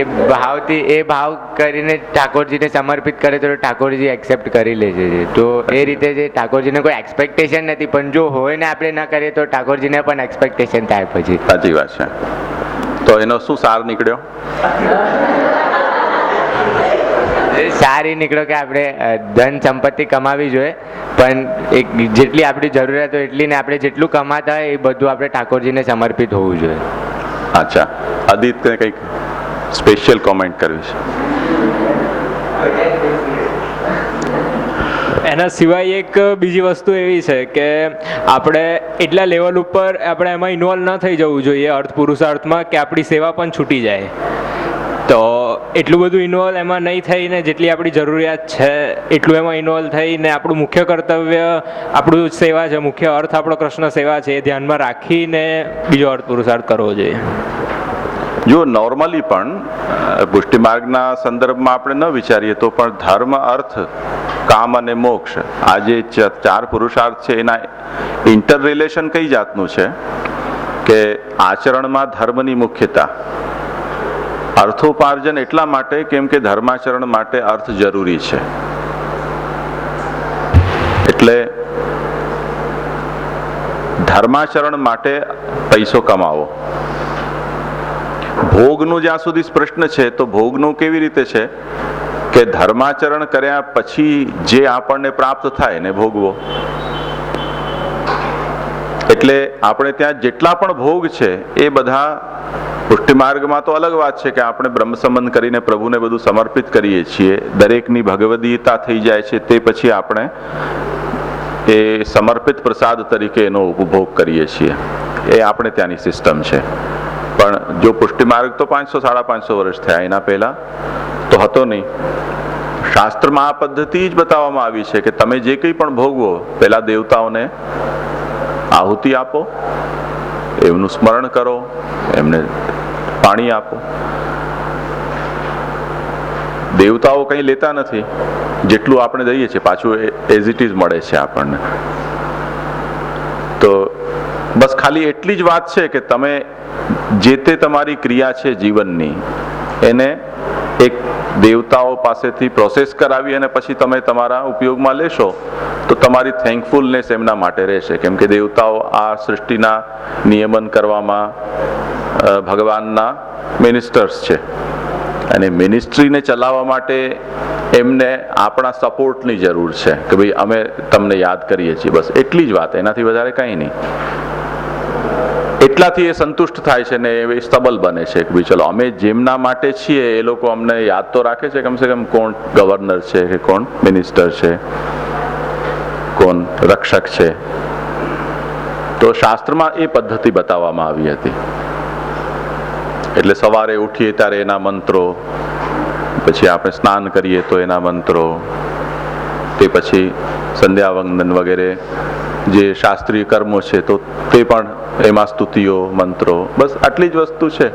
એ ભાવથી એ ભાવ કરીને ઠાકોરજીને સમર્પિત કરે તો ઠાકોરજી એક્સેપ્ટ કરી લે છે. તો એ રીતે જે ઠાકોરજીને કોઈ એક્સપેક્ટેશન નથી, પણ જો હોય ને આપણે ન કરીએ તો ઠાકોરજીને પણ એક્સપેક્ટેશન થાય પછી. સાચી વાત છે. તો એનો શું સાર નીકળ્યો? સારી નીકળ્યો કે આપણે ધન સંપત્તિ કમાવી જોઈએ, પણ એક જેટલી આપણી જરૂરિયાત હોય એટલી ને આપણે જેટલું કમાતા હોય એ બધું આપણે ઠાકોરજીને સમર્પિત હોવું જોઈએ. અચ્છા, આદિત્યને કંઈક સ્પેશિયલ કોમેન્ટ કરવી છે? એના સિવાય એક બીજી વસ્તુ એવી છે કે આપણે એટલા લેવલ ઉપર આપણે એમાં ઇન્વોલ્વ ન થઈ જવું જોઈએ અર્થ પુરુષાર્થમાં કે આપણી સેવા પણ છૂટી જાય. તો એટલું બધું ઇન્વોલ્વ એમાં નહીં થઈને જેટલી આપણી જરૂરિયાત છે એટલું એમાં ઇન્વોલ્વ થઈને આપણું મુખ્ય કર્તવ્ય આપણું સેવા છે, મુખ્ય અર્થ આપણો કૃષ્ણ સેવા છે, એ ધ્યાનમાં રાખીને બીજો અર્થ પુરુષાર્થ કરવો જોઈએ. જો નોર્મલી પણ પુષ્ટિ માર્ગના સંદર્ભમાં આપણે ન વિચારીએ તો પણ ધર્મ, અર્થ, કામ અને મોક્ષ, આ જે 4 પુરુષાર્થ છે એના ઇન્ટર રિલેશન કઈ જાતનું છે કે આચરણમાં ધર્મની મુખ્યતા, અર્થોપાર્જન એટલા માટે કેમ કે ધર્માચરણ માટે અર્થ જરૂરી છે. એટલે ધર્માચરણ માટે પૈસો કમાવો. ભોગનું જ્યાં સુધી પ્રશ્ન છે તો ભોગનું કેવી રીતે છે કે ધર્માચરણ કર્યા પછી જે આપણને પ્રાપ્ત થાય ને ભોગવો. એટલે આપણે ત્યાં જેટલા પણ ભોગ છે એ બધા પુષ્ટિ માર્ગમાં તો અલગ વાત છે કે આપણે બ્રહ્મ સંબંધ કરીને પ્રભુને બધું સમર્પિત કરીએ છીએ, દરેકની ભગવદીયતા થઈ જાય છે, તે પછી આપણે એ સમર્પિત પ્રસાદ તરીકે એનો ઉપભોગ કરીએ છીએ. એ આપણે ત્યાંની સિસ્ટમ છે. પણ જો પુષ્ટિ માર્ગ તો 500-550 વર્ષ થયા, એના પહેલા તો હતો નહીં. શાસ્ત્રમાં આ પદ્ધતિ જ બતાવવામાં આવી છે કે તમે જે કંઈ પણ ભોગવો પહેલા દેવતાઓને આહુતિ આપો, એમનું સ્મરણ કરો, એમને પાણી આપો. દેવતાઓ કંઈ લેતા નથી, જેટલું આપણે દઈએ છીએ પાછું એઝ ઇટ ઇઝ મળે છે આપણને. તો બસ ખાલી એટલી જ વાત છે કે તમે જે તે તમારી ક્રિયા છે જીવનની એને એક દેવતાઓ પાસેથી પ્રોસેસ કરાવી અને પછી તમે તમારા ઉપયોગમાં લેશો તો તમારી થેન્કફુલનેસ એમના માટે રહેશે. કેમ કે દેવતાઓ આ સૃષ્ટિના નિયમન કરવામાં ભગવાનના મિનિસ્ટર્સ છે અને મિનિસ્ટ્રીને ચલાવવા માટે એમને આપણા સપોર્ટની જરૂર છે કે ભાઈ અમે તમને યાદ કરીએ છીએ. બસ એટલી જ વાત, એનાથી વધારે કંઈ નહીં. એટલાથી એ સંતુષ્ટ થાય છે ને એ સ્તબલ બને છે કે ભાઈ ચલો અમે જેમના માટે છીએ એ લોકો અમને યાદ તો રાખે છે, કમસે કમ કોણ ગવર્નર છે કે કોણ મિનિસ્ટર છે, કોણ રક્ષક છે. તો શાસ્ત્રમાં એ પદ્ધતિ બતાવવામાં આવી હતી. એટલે સવારે ઉઠીએ ત્યારે એના મંત્રો, પછી આપણે સ્નાન કરીએ તો એના મંત્રો, તે પછી સંધ્યાવંદન વગેરે જે શાસ્ત્રીય કર્મો છે તો તે પણ એમાં સ્તુતિઓ, મંત્રો, બસ આટલી જ વસ્તુ છે.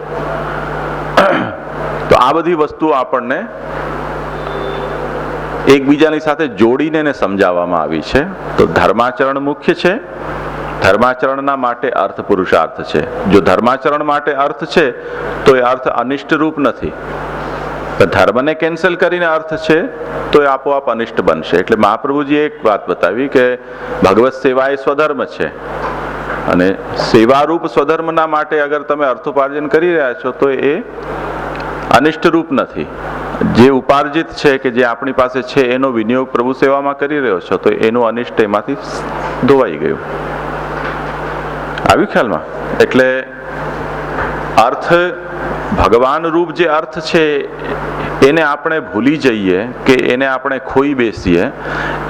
તો આ બધી વસ્તુઓ આપણને એકબીજાની સાથે જોડીને સમજાવવામાં આવી છે. તો ધર્માચરણ મુખ્ય છે, ધર્માચરણના માટે અર્થ પુરુષાર્થ છે. જો ધર્માચરણ માટે અર્થ છે તો એ અર્થ અનિષ્ટ રૂપ નથી. ધર્મને કેન્સલ કરીને અર્થ છે તો એ આપોઆપ અનિષ્ટ બનશે. એટલે મહાપ્રભુજીએ એક વાત બતાવી કે ભગવત સેવા એ સ્વધર્મ છે અને સેવારૂપ સ્વધર્મના માટે અગર તમે અર્થોપાર્જન કરી રહ્યા છો તો એ અનિષ્ટ રૂપ નથી. જે ઉપાર્જિત છે કે જે આપણી પાસે છે એનો વિનિયોગ પ્રભુ સેવામાં કરી રહ્યો છો તો એનું અનિષ્ટ એમાંથી ધોવાઈ ગયું. આવ્યું ખ્યાલમાં? એટલે અર્થ ભગવાન રૂપ જે અર્થ છે એને આપણે ભૂલી જઈએ કે એને આપણે ખોઈ બેસીએ,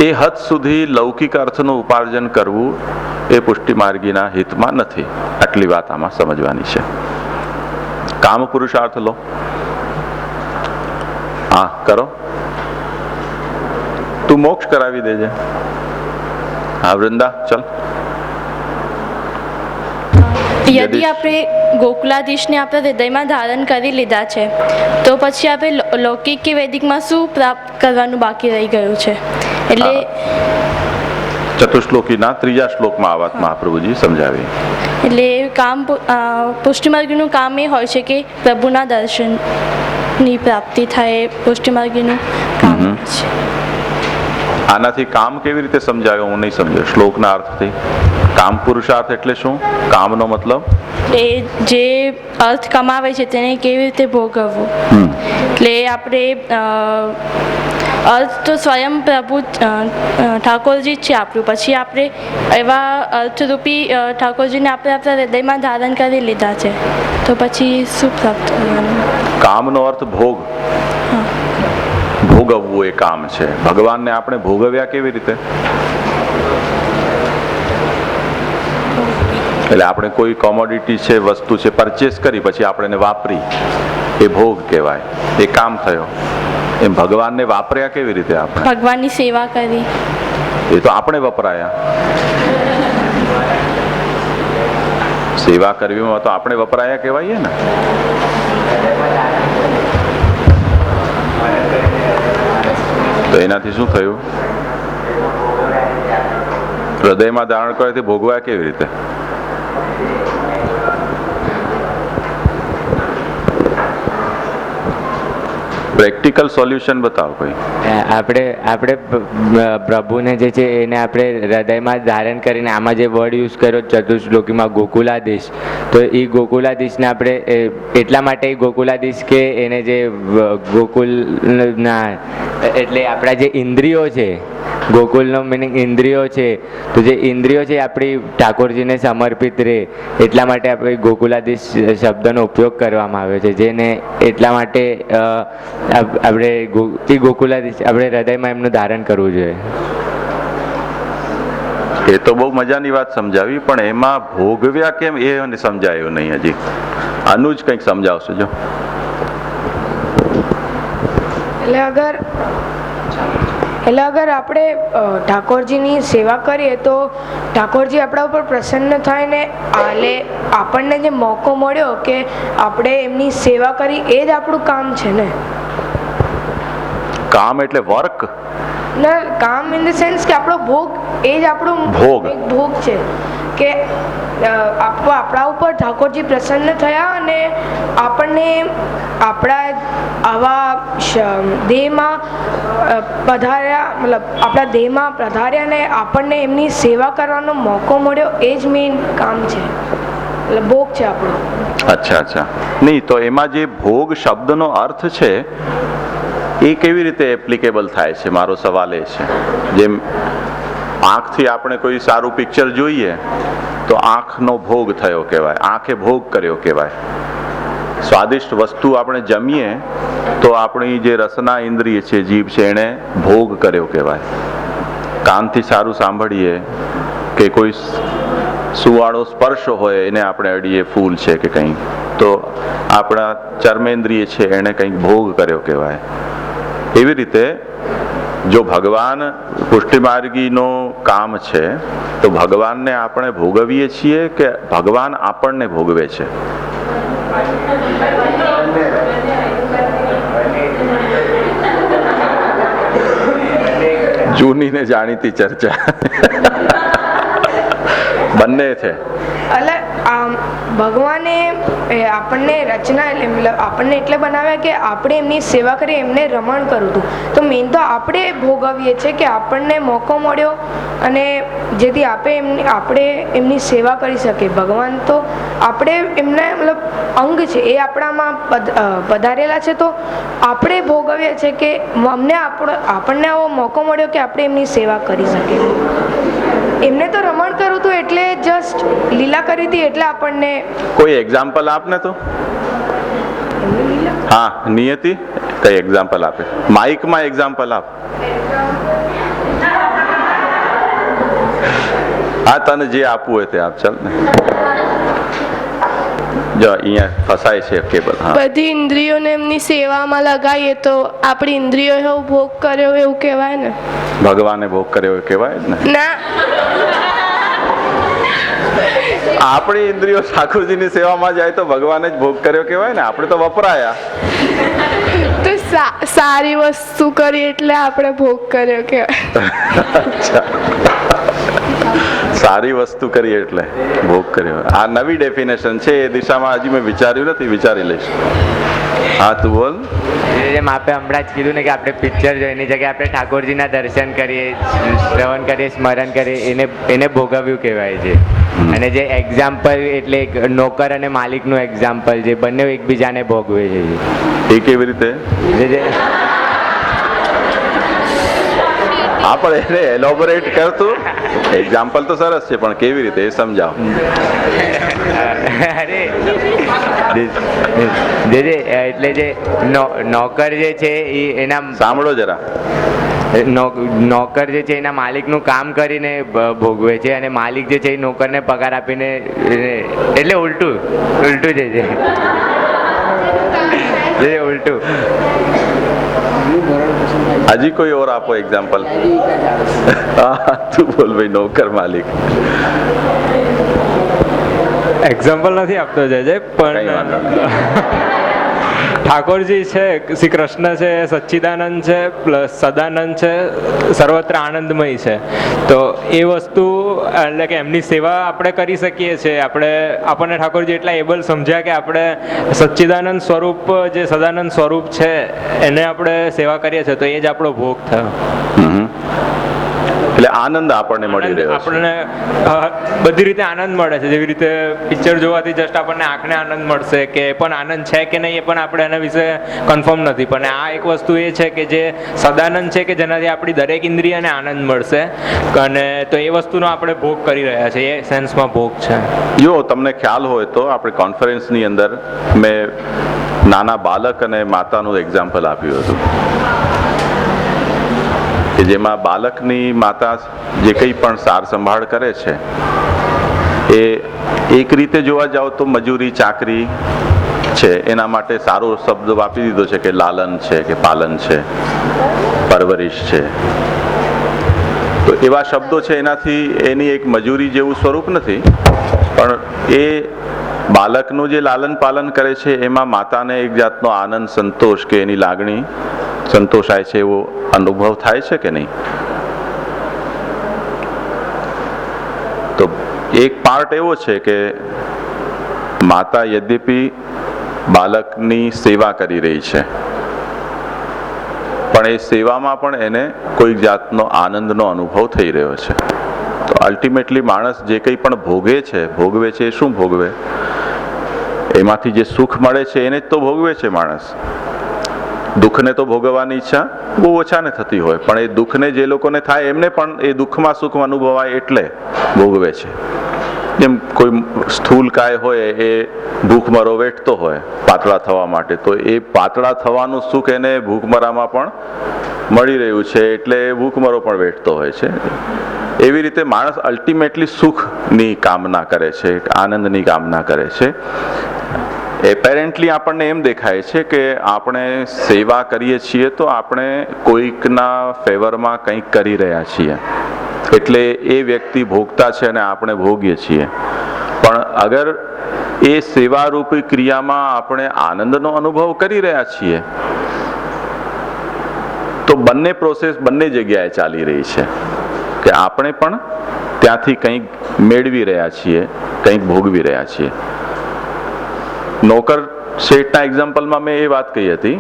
એ હદ સુધી લૌકિક અર્થનું ઉપાર્જન કરવું એ પુષ્ટિ માર્ગીના હિતમાં નથી. આટલી વાત આમાં સમજવાની છે. કામ પુરુષાર્થ લો, હા કરો, તું મોક્ષ કરાવી દેજે. હા વૃંદા ચલ. યદિ આપણે ગોકુલાધીશને આપણા હૃદયમાં ધારણ કરી લીધા છે તો પછી આપણે લૌકિક કે વૈદિકમાં શું પ્રાપ્ત કરવાનું બાકી રહી ગયું છે? એટલે ચતુશ્લોકીના 3જા શ્લોકમાં આ વાત મહાપ્રભુજી સમજાવી. એટલે કામ પુષ્ટિમાર્ગીનું કામ એ હોય છે કે પ્રભુના દર્શનની પ્રાપ્તિ થાય, પુષ્ટિમાર્ગીનું કામ છે. આનાથી કામ કેવી રીતે સમજાવ્યો હું નહીં સમજ્યો. શ્લોકના અર્થથી કામ પુરુષાર્થ એટલે શું? કામનો મતલબ એ જે અર્થ કમાવે છે તેને કેવી રીતે ભોગવવું. એટલે આપણે અર્થ તો સ્વયં પ્રભુ ઠાકોરજી જ છે આપણું. પછી આપણે એવા અર્થરૂપી ઠાકોરજીને આપણે આપણા હૃદયમાં ધારણ કરી લીધા છે તો પછી શું પ્રાપ્ત કરવાનું? કામનો અર્થ ભોગ, ભોગવવું એ કામ છે. ભગવાનને આપણે ભોગવ્યા કેવી રીતે? એટલે આપણે કોઈ કોમોડિટી છે, વસ્તુ છે, પરચેસ કરી પછી આપણે એને વાપરી, એ ભોગ કહેવાય, એ કામ થયો. એમ ભગવાનને વાપર્યા કેવી રીતે? આપણે ભગવાનની સેવા કરી, એ તો આપણે વપરાયા. સેવા કરવીમાં તો આપણે વપરાયા કહેવાય ને. તો એનાથી શું થયું? હૃદયમાં ધારણ કરવાથી ભોગવાયા કેવી રીતે? પ્રેક્ટિકલ સોલ્યુશન બતાવો કોઈ. આપણે પ્રભુને જે છે એને આપણે હૃદયમાં ધારણ કરીને આમાં જે વર્ડ યુઝ કર્યો ચતુશ્લોકીમાં ગોકુલાધીશ, તો એ ગોકુલાધીશને આપણે એટલા માટે ગોકુલાધીશ કે એને જે ગોકુલના એટલે આપણા જે ઇન્દ્રિયો છે, ગોકુલનો મિનિંગ ઇન્દ્રિયો છે, તો જે ઇન્દ્રિયો છે આપણી ઠાકોરજીને સમર્પિત રહે એટલા માટે આપણે ગોકુલાધીશ શબ્દનો ઉપયોગ કરવામાં આવ્યો છે. જેને એટલા માટે આપણે ગોકુલાધીશ આપણે હૃદયમાં એમનું ધારણ કરવું જોઈએ. એ તો બહુ મજાની વાત સમજાવી, પણ એમાં ભોગવ્યા કેમ એ મને સમજાયું નહીં હજી. આનું જ કંઈક સમજાવશો જો. એટલે અગર આપણે ઠાકોરજીની સેવા કરીએ તો ઠાકોરજી આપણા ઉપર પ્રસન્ન થાય ને આપણને જે મોકો મળ્યો કે આપણે એમની સેવા કરી એ જ આપણું કામ છે ને. કામ એટલે વર્ક ના, કામ ઇન ધ સેન્સ કે આપણો ભોગ એ જ આપણું ભોગ છે કે આપણા ઉપર ઠાકોરજી પ્રસન્ન થયા અને આપણને આપણા આવા દેહમાં પધાર્યા, મતલબ આપણા દેહમાં પધાર્યા ને આપણને એમની સેવા કરવાનો મોકો મળ્યો, એ જ મેઇન કામ છે, એટલે ભોગ છે આપણો. અચ્છા. નહીં તો એમાં જે ભોગ શબ્દનો અર્થ છે એ કેવી રીતે એપ્લિકેબલ થાય છે? મારો સવાલ એ છે. જેમ આંખથી આપણે કોઈ સારું પિક્ચર જોઈએ તો આંખનો ભોગ થયો કહેવાય, આંખે ભોગ કર્યો કહેવાય. સ્વાદિષ્ટ વસ્તુ આપણે જમીએ તો આપણી જે રસના ઇન્દ્રિય છે, જીભ છે, એણે ભોગ કર્યો કહેવાય. કાનથી સારું સાંભળીએ કે કોઈ સુવાળો સ્પર્શ હોય એને આપણે અડીએ, ફૂલ છે કે કંઈ, તો આપણા ચર્મેન્દ્રિય છે એણે કંઈક ભોગ કર્યો કહેવાય. એવી રીતે જો ભગવાન પુષ્ટિમાર્ગીનો કામ છે તો ભગવાનને આપણે ભોગવીએ છીએ કે ભગવાન આપણને ભોગવે છે? જૂની ને જાણીતી ચર્ચા બંને છે. એટલે ભગવાને આપણને રચના આપણને એટલે બનાવ્યા કે આપણે એમની સેવા કરી, એમને રમણ કરવું હતું. તો મેઇન તો આપણે ભોગવીએ છીએ કે આપણને મોકો મળ્યો અને જેથી આપણે એમની સેવા કરી શકીએ. ભગવાન તો આપણે એમના મતલબ અંગ છે, એ આપણામાં પધારેલા છે, તો આપણે ભોગવીએ છીએ કે આપણને આવો મોકો મળ્યો કે આપણે એમની સેવા કરી શકીએ. એમને તો રમણ કર્યું હતું એટલે જસ્ટ લીલા કરી હતી એટલે આપણને. કોઈ એક્ઝામ્પલ આપને તો. હા નિયતિ કઈ એક્ઝામ્પલ આપે? માઇકમાં એક્ઝામ્પલ આપ. હા તને જે આપવું હોય તે આપ. ચાલ ને જો અહીંયા ફસાય છે કેબલ. હા બધી ઇન્દ્રિયોને એમની સેવામાં લગાવીએ તો આપણી ઇન્દ્રિયો એવો ભોગ કર્યો એવું કહેવાય ને? ભગવાને ભોગ કર્યો એવું કહેવાય જ ને. ના, આપણી ઇન્દ્રિયો ઠાકોરજીની સેવામાં જાય તો ભગવાને જ ભોગ કર્યો કહેવાય ને. આપણે તો વપરાયા. તો સારી વસ્તુ કરી એટલે આપણે ભોગ કર્યો કહેવાય. સારી વસ્તુ કરી એટલે ભોગ કર્યો. આ નવી ડેફિનેશન છે, એ દિશામાં હજી મેં વિચાર્યું નથી, વિચારી લઈશ. હા તું બોલ. જેમ આપણે હમણાં જ કીધું ને કે આપણે પિક્ચર જોઈની જગ્યાએ આપણે ઠાકોરજીના દર્શન કરીએ, શ્રવણ કરીએ, સ્મરણ કરીએ, એને ભોગવ્યું કહેવાય છે. અને જે એક્ઝામ્પલ એટલે એક નોકર અને માલિકનું એક્ઝામ્પલ છે, બંને એકબીજાને ભોગવે છે. એ કેવી રીતે? હા પણ એને એલોબોરેટ કરતું. એક્ઝામ્પલ તો સરસ છે પણ કેવી રીતે એ સમજાવો. અરે એટલે જે નોકર જે છે એના સાંભળો જરા. નોકર જે છે એના માલિકનું કામ કરીને ભોગવે છે, અને માલિક જે છે એ નોકરને પગાર આપીને, એટલે ઉલટું જે છે ઉલટું. હજી કોઈ ઓર આપો એક્ઝામ્પલ. હા તું બોલ ભાઈ. નોકર માલિક એક્ઝામ્પલ નથી આપતો જય, પણ ઠાકોરજી છે, શ્રી કૃષ્ણ છે, સચ્ચિદાનંદ છે, પ્લસ સદાનંદ છે, સર્વત્ર આનંદમય છે. તો એ વસ્તુ એટલે કે એમની સેવા આપણે કરી શકીએ છીએ. આપણને ઠાકોરજી એટલા એબલ સમજ્યા કે આપણે સચ્ચિદાનંદ સ્વરૂપ, જે સદાનંદ સ્વરૂપ છે, એને આપણે સેવા કરીએ છીએ, તો એ જ આપણો ભોગ થયો. એટલે આનંદ આપણને મળી રહ્યો છે. આપણને બધી રીતે આનંદ મળે છે. જેવી રીતે પિક્ચર જોવાથી જસ્ટ આપણને આંખને આનંદ મળશે, કે એ પણ આનંદ છે કે નહીં એ પણ આપણે એના વિશે કન્ફર્મ નથી. પણ આ એક વસ્તુ એ છે કે જે સદાનંદ છે, કે જેનાથી આપણી દરેક ઇન્દ્રિયને આનંદ મળશે, અને તો એ વસ્તુનો આપણે ભોગ કરી રહ્યા છીએ. એ સેન્સમાં ભોગ છે. જો તમને ખ્યાલ હોય તો આપણે કોન્ફરન્સની અંદર મેં નાના બાળક અને માતાનું એક્ઝામ્પલ આપ્યું હતું, કે જેમાં બાળકની માતા જે કંઈ પણ સાર સંભાળ કરે છે એ એક રીતે જોવા જાઓ તો મજૂરી ચાકરી છે. એના માટે સારો શબ્દ વાપરી દીધો છે કે લાલન છે, કે પાલન છે, પરવરિશ છે. તો એવા શબ્દો છે, એનાથી એની એક મજૂરી જેવું સ્વરૂપ નથી, પણ એ બાળકનું જે લાલન પાલન કરે છે એમાં માતાને એક જાતનો આનંદ, સંતોષ કે એની લાગણી સંતોષાય છે, એવો અનુભવ થાય છે કે નહીં? તો એક પાર્ટ એવો છે કે માતા યદ્યપી બાળકની સેવા કરી રહી છે, પણ એ સેવામાં પણ એને કોઈક જાતનો આનંદનો અનુભવ થઈ રહ્યો છે. તો અલ્ટિમેટલી માણસ જે કંઈ પણ ભોગવે છે એ શું ભોગવે? એમાંથી જે સુખ મળે છે એને જ તો ભોગવે છે માણસ. દુઃખને તો ભોગવવાની ઈચ્છા બહુ ઓછાને થતી હોય, પણ એ દુઃખને જે લોકોને થાય એમને પણ એ દુઃખમાં સુખ અનુભવાય એટલે ભોગવે છે. જેમ કોઈ સ્થૂલ કાય હોય એ ભૂખમરો વેઠતો હોય પાતળા થવા માટે, તો એ પાતળા થવાનું સુખ એને ભૂખમરામાં પણ મળી રહ્યું છે, એટલે એ ભૂખમરો પણ વેઠતો હોય છે. એવી રીતે માણસ અલ્ટિમેટલી સુખની કામના કરે છે, આનંદની કામના કરે છે. એપેરેન્ટલી આપણને એમ દેખાય છે કે આપણે સેવા કરીએ છીએ તો આપણે કોઈકના ફેવરમાં કંઈક કરી રહ્યા છીએ, એટલે એ વ્યક્તિ ભોગતા છે અને આપણે ભોગીએ છીએ. પણ અગર એ સેવારૂપી ક્રિયામાં આપણે આનંદનો અનુભવ કરી રહ્યા છીએ તો બંને પ્રોસેસ બંને જગ્યાએ ચાલી રહી છે, કે આપણે પણ ત્યાંથી કંઈક મેળવી રહ્યા છીએ, કંઈક ભોગવી રહ્યા છીએ. નોકર શેઠના એક્ઝામ્પલમાં મેં એ વાત કહી હતી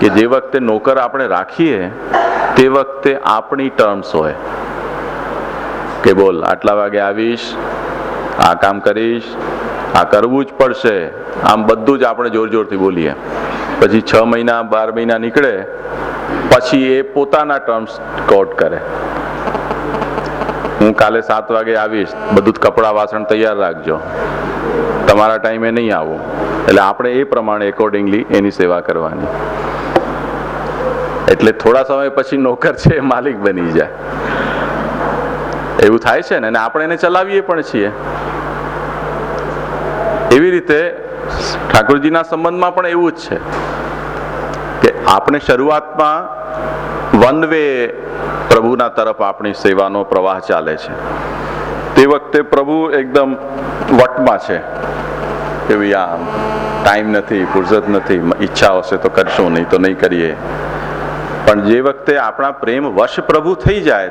કે જે વખતે નોકર આપણે રાખીએ તે વખતે આપણી ટર્મ્સ હોય કે બોલ આટલા વાગે આવીશ, આ કામ કરીશ, આ કરવું જ પડશે, આમ બધું જ આપણે જોર જોરથી બોલીએ. પછી 6 મહિના 12 મહિના નીકળે પછી એ પોતાના ટર્મ્સ કોટ કરે. હું કાલે 7 વાગે આવીશ, બધું જ કપડાં વાસણ તૈયાર રાખજો. તમારા ટાઈમે નહીં આવું, એટલે આપણે એ પ્રમાણે એકોર્ડિંગલી એની સેવા કરવાની. એટલે થોડા સમય પછી નોકર છે એ માલિક બની જાય, એવું થાય છે ને. અને આપણે એને ચલાવીએ પણ છીએ. એવી રીતે ઠાકોરજીના સંબંધમાં પણ એવું જ છે કે આપણે શરૂઆતમાં વન વે પ્રભુના તરફ આપણી સેવાનો પ્રવાહ ચાલે છે. તે વખતે પ્રભુ એકદમ વટમાં છે કે ભાઈ આમ ટાઈમ નથી, ફુરસત નથી, ઈચ્છા હશે તો કરશું, નહીં તો નહીં કરીએ. પણ જે વખતે આપણા પ્રેમ વશ પ્રભુ થઈ જાય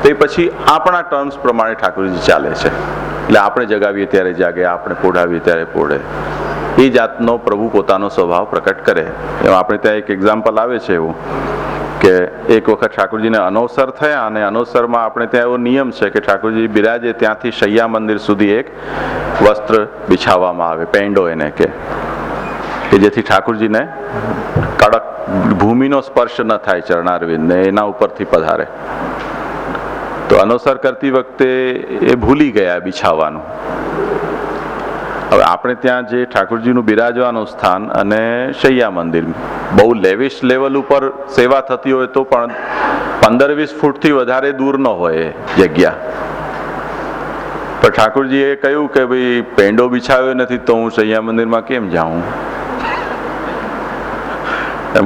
તે પછી આપણા ટર્મ્સ પ્રમાણે ઠાકોરજી ચાલે છે. એટલે આપણે જગાવીએ ત્યારે જાગે, આપણે પોઢાવીએ ત્યારે પોઢે. એ જાતનો પ્રભુ પોતાનો સ્વભાવ પ્રકટ કરે. એમ આપણે ત્યાં એક એક્ઝામ્પલ આવે છે એવું કે એક વખત ઠાકોરજીને અનવસર થયા અને અનવસરમાં આપણે ત્યાં એવો નિયમ છે કે ઠાકોરજી બિરાજે ત્યાંથી શૈયા મંદિર સુધી એક વસ્ત્ર બિછાવવામાં આવે, પેંડો એને કે જેથી ઠાકોરજીને કડક ભૂમિનો સ્પર્શ ન થાય ચરણારવિંદને, એના ઉપરથી પધારે. તો અનવસર કરતી વખતે એ ભૂલી ગયા બિછાવવાનું. હવે આપણે ત્યાં જે ઠાકોરજીનું બિરાજવાનું સ્થાન અને શૈયા મંદિર બહુ લેવિશ લેવલ ઉપર સેવા થતી હોય તો પણ 15-20 ફૂટથી વધારે દૂર ન હોય એ જગ્યા. પણ ઠાકોરજીએ કહ્યું કે ભાઈ પેંડો બિછાવ્યો નથી તો હું શૈયા મંદિરમાં કેમ જાઉં?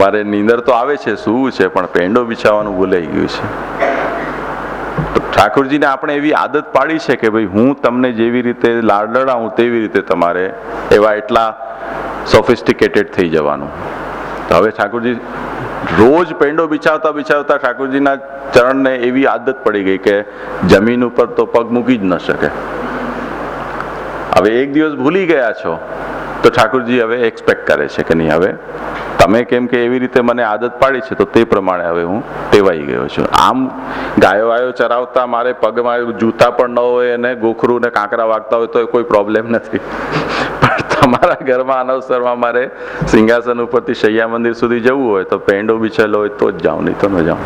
મારે નીંદર તો આવે છે, સૂવું છે, પણ પેંડો બિછાવવાનું ભૂલાઈ ગયું છે. ઠાકોરજીને આપણે એવી આદત પાડી છે કે ભાઈ હું તમને જેવી રીતે લાડ લડાવું તેવી રીતે તમારે એવા એટલા સોફિસ્ટિકેટેડ થઈ જવાનું. હવે ઠાકોરજી રોજ પેંડો બિછાવતા બિછાવતા ઠાકોરજીના ચરણને એવી આદત પડી ગઈ કે જમીન ઉપર તો પગ મૂકી જ ન શકે. હવે એક દિવસ ભૂલી ગયા છો તો ઠાકોરજી હવે એક્સપેક્ટ કરે છે કે નહીં, હવે તમે કેમ કે એવી રીતે મને આદત પાડી છે તો તે પ્રમાણે હવે હું ટેવાઈ ગયો છું. આમ ગાયો વાયો ચરાવતા મારે પગમાં જૂતા પણ ન હોય અને ગોખરું ને કાંકરા વાગતા હોય તો કોઈ પ્રોબ્લેમ નથી. પણ તમારા ઘરમાં અનવસરમાં મારે સિંહાસન ઉપરથી શૈયા મંદિર સુધી જવું હોય તો પેંડો બિછેલો હોય તો જ જાઉં, નહીં તો ન જાઉં.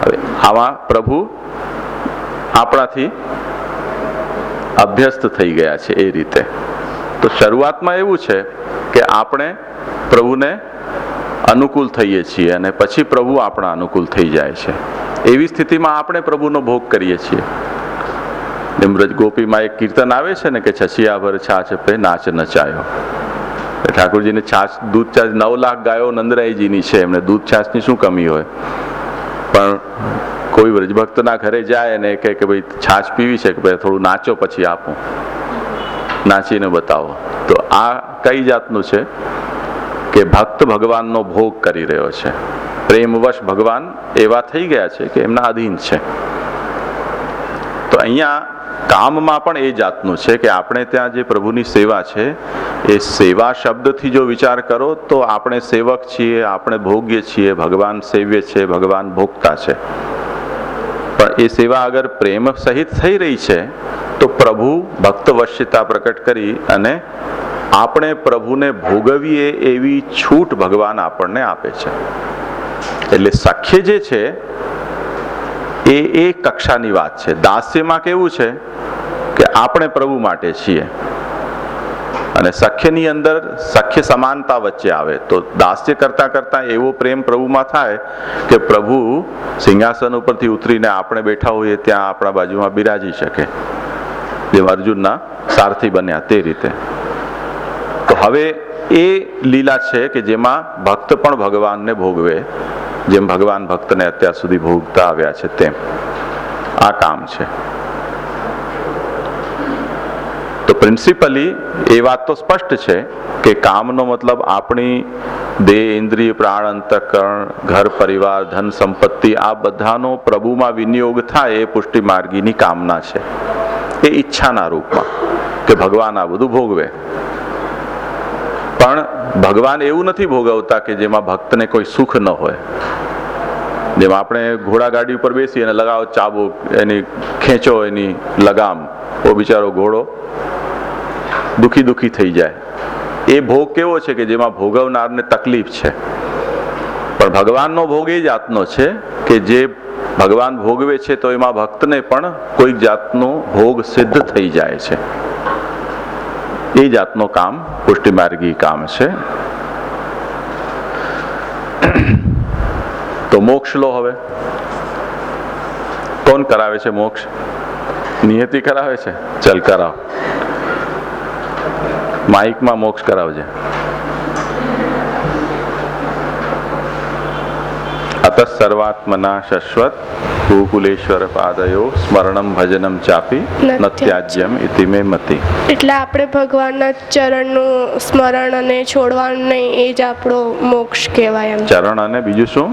હવે આમાં પ્રભુ આપણાથી અભ્યસ્ત થઈ ગયા છે એ રીતે. તો શરૂઆતમાં એવું છે કે આપણે પ્રભુને અનુકૂળ થઈએ છીએ અને પછી પ્રભુ આપણા અનુકૂળ થઈ જાય છે. એવી સ્થિતિમાં આપણે પ્રભુનો ભોગ કરીએ છીએ. નિમ્રજ ગોપીમાં એક કીર્તન આવે છે ને કે છછિયાભર છાછ પે નાચ નચાયો. ઠાકોરજીને છાછ દૂધ છાછ 9 લાખ ગાયો નંદરાયજીની છે, એમને દૂધ છાછની શું કમી હોય? પણ કોઈ વ્રજભક્તના ઘરે જાય અને કહે કે ભાઈ છાછ પીવી છે કે ભાઈ થોડું નાચો પછી આપો, નાચીને બતાવો. તો આ કઈ જાતનું છે કે ભક્ત ભગવાનનો ભોગ કરી રહ્યો છે. પ્રેમવશ ભગવાન એવા થઈ ગયા છે કે એમના અધીન છે. તો અહીંયા કામમાં પણ એ જાતનું છે કે આપણે ત્યાં જે પ્રભુની સેવા છે એ સેવા શબ્દથી જો વિચાર કરો તો આપણે સેવક છીએ, આપણે ભોગ્ય છીએ, ભગવાન સેવ્ય છે, ભગવાન ભોગતા છે. પણ એ સેવા અગર પ્રેમ સહિત થઈ રહી છે તો પ્રભુ ભક્તવશ્યતા પ્રકટ કરી અને આપણે પ્રભુને ભોગવીએ એવી છૂટ ભગવાન આપણને આપે છે. એટલે સખ્ય જે છે એ એક કક્ષાની વાત છે. દાસ્યમાં કેવું છે કે આપણે પ્રભુ માટે છીએ અને સખ્યની અંદર સખ્ય સમાનતા વચ્ચે આવે. તો દાસ્ય કરતા કરતા એવો પ્રેમ પ્રભુમાં થાય કે પ્રભુ સિંહાસન ઉપરથી ઉતરીને આપણે બેઠા હોઈએ ત્યાં આપણા બાજુમાં બિરાજી શકે, જેમ અર્જુનના સારથી બન્યા તે રીતે. તો હવે એ લીલા છે કે જેમાં ભક્ત પણ ભગવાનને ભોગવે, જેમ ભગવાન ભક્તને અત્યાર સુધી ભોગતા આવ્યા છે તેમ આ કામ છે. તો પ્રિન્સિપલી એ વાત તો સ્પષ્ટ છે કે કામનો મતલબ આપણી દેહ, ઇન્દ્રિય, પ્રાણ, અંતઃકરણ, ઘર પરિવાર, ધન સંપત્તિ આ બધાનો પ્રભુમાં વિનિયોગ થાય એ પુષ્ટિ માર્ગીની કામના છે. એ ઈચ્છાના રૂપમાં કે ભગવાન આ બધું ભોગવે. પણ ભગવાન એવું નથી ભોગવતા કે જેમાં ભક્તને કોઈ સુખ ન હોય. જેમ આપણે ઘોડા ગાડી ઉપર બેસી અને લગાવો ચાબુક, એની ખેંચો એની લગામ, ઓ બિચારો ઘોડો દુખી દુખી થઈ જાય. એ ભોગ કેવો છે કે જેમાં ભોગવનારને તકલીફ છે. પણ ભગવાનનો ભોગ એ જાતનો છે કે જે ભગવાન ભોગવે છે તો એમાં ભક્તને પણ કોઈક જાતનો ભોગ સિદ્ધ થઈ જાય છે. એ જાતનું કામ પુષ્ટિમાર્ગી કામ છે. તો મોક્ષ લો. હવે કોણ કરાવે છે મોક્ષ? નિયતિ કરાવે છે. ચલ કરાવ, માઇકમાં મોક્ષ કરાવજે. અત સર્વાત્મના શશ્વત ગોકુલેશ્વર પાદયો સ્મરણમ ભજનમ ચાપી ન ત્યાજ્યમ ઇતિ મે મતિ. એટલે આપણે ભગવાનના ચરણનું સ્મરણ અને છોડવાનું નહીં, એ જ આપણો મોક્ષ કહેવાય. એમ ચરણ અને બીજું શું?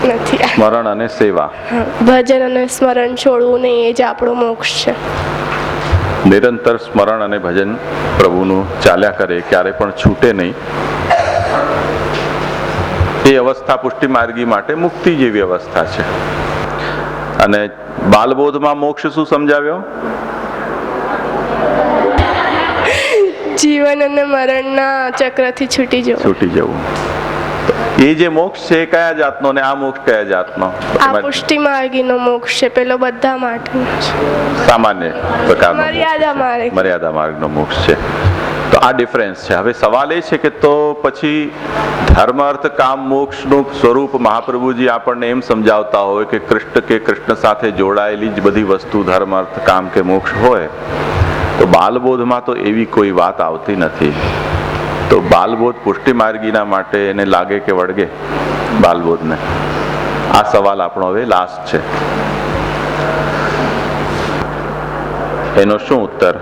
નથી. સ્મરણ અને સેવા. ભજન અને સ્મરણ છોડવું નહીં, એ જ આપણો મોક્ષ છે. નિરંતર સ્મરણ અને ભજન પ્રભુનું ચાલ્યા કરે, ક્યારે પણ છૂટે નહીં. એ અવસ્થા પુષ્ટિ માર્ગી માટે મુક્તિ જેવી અવસ્થા છે. અને બાલબોધમાં મોક્ષ શું સમજાવ્યો? જીવન અને મરણના ચક્રથી છૂટી જવું. એ જે મોક્ષ છે એ કયા જાતનો ને આ મોક્ષ કયા જાતનો? આ પુષ્ટિ માર્ગીનો મોક્ષ છે, પેલો બધા માટે સામાન્ય પ્રકારનો મર્યાદા માર્ગનો મોક્ષ છે. તો આ ડિફરન્સ છે. હવે સવાલ એ છે કે તો પછી ધર્મ અર્થ કામ મોક્ષનું સ્વરૂપ મહાપ્રભુજી આપણને એમ સમજાવતા હોય કે કૃષ્ણ સાથે જોડાયેલી જ બધી વસ્તુ ધર્મ અર્થ કામ કે મોક્ષ હોય, તો બાલબોધમાં તો એવી કોઈ વાત આવતી નથી. તો બાલબોધ પુષ્ટિ માર્ગીના માટે એને લાગે કે વળગે બાલબોધને? આ સવાલ આપણો હવે લાસ્ટ છે. એનો શું ઉત્તર?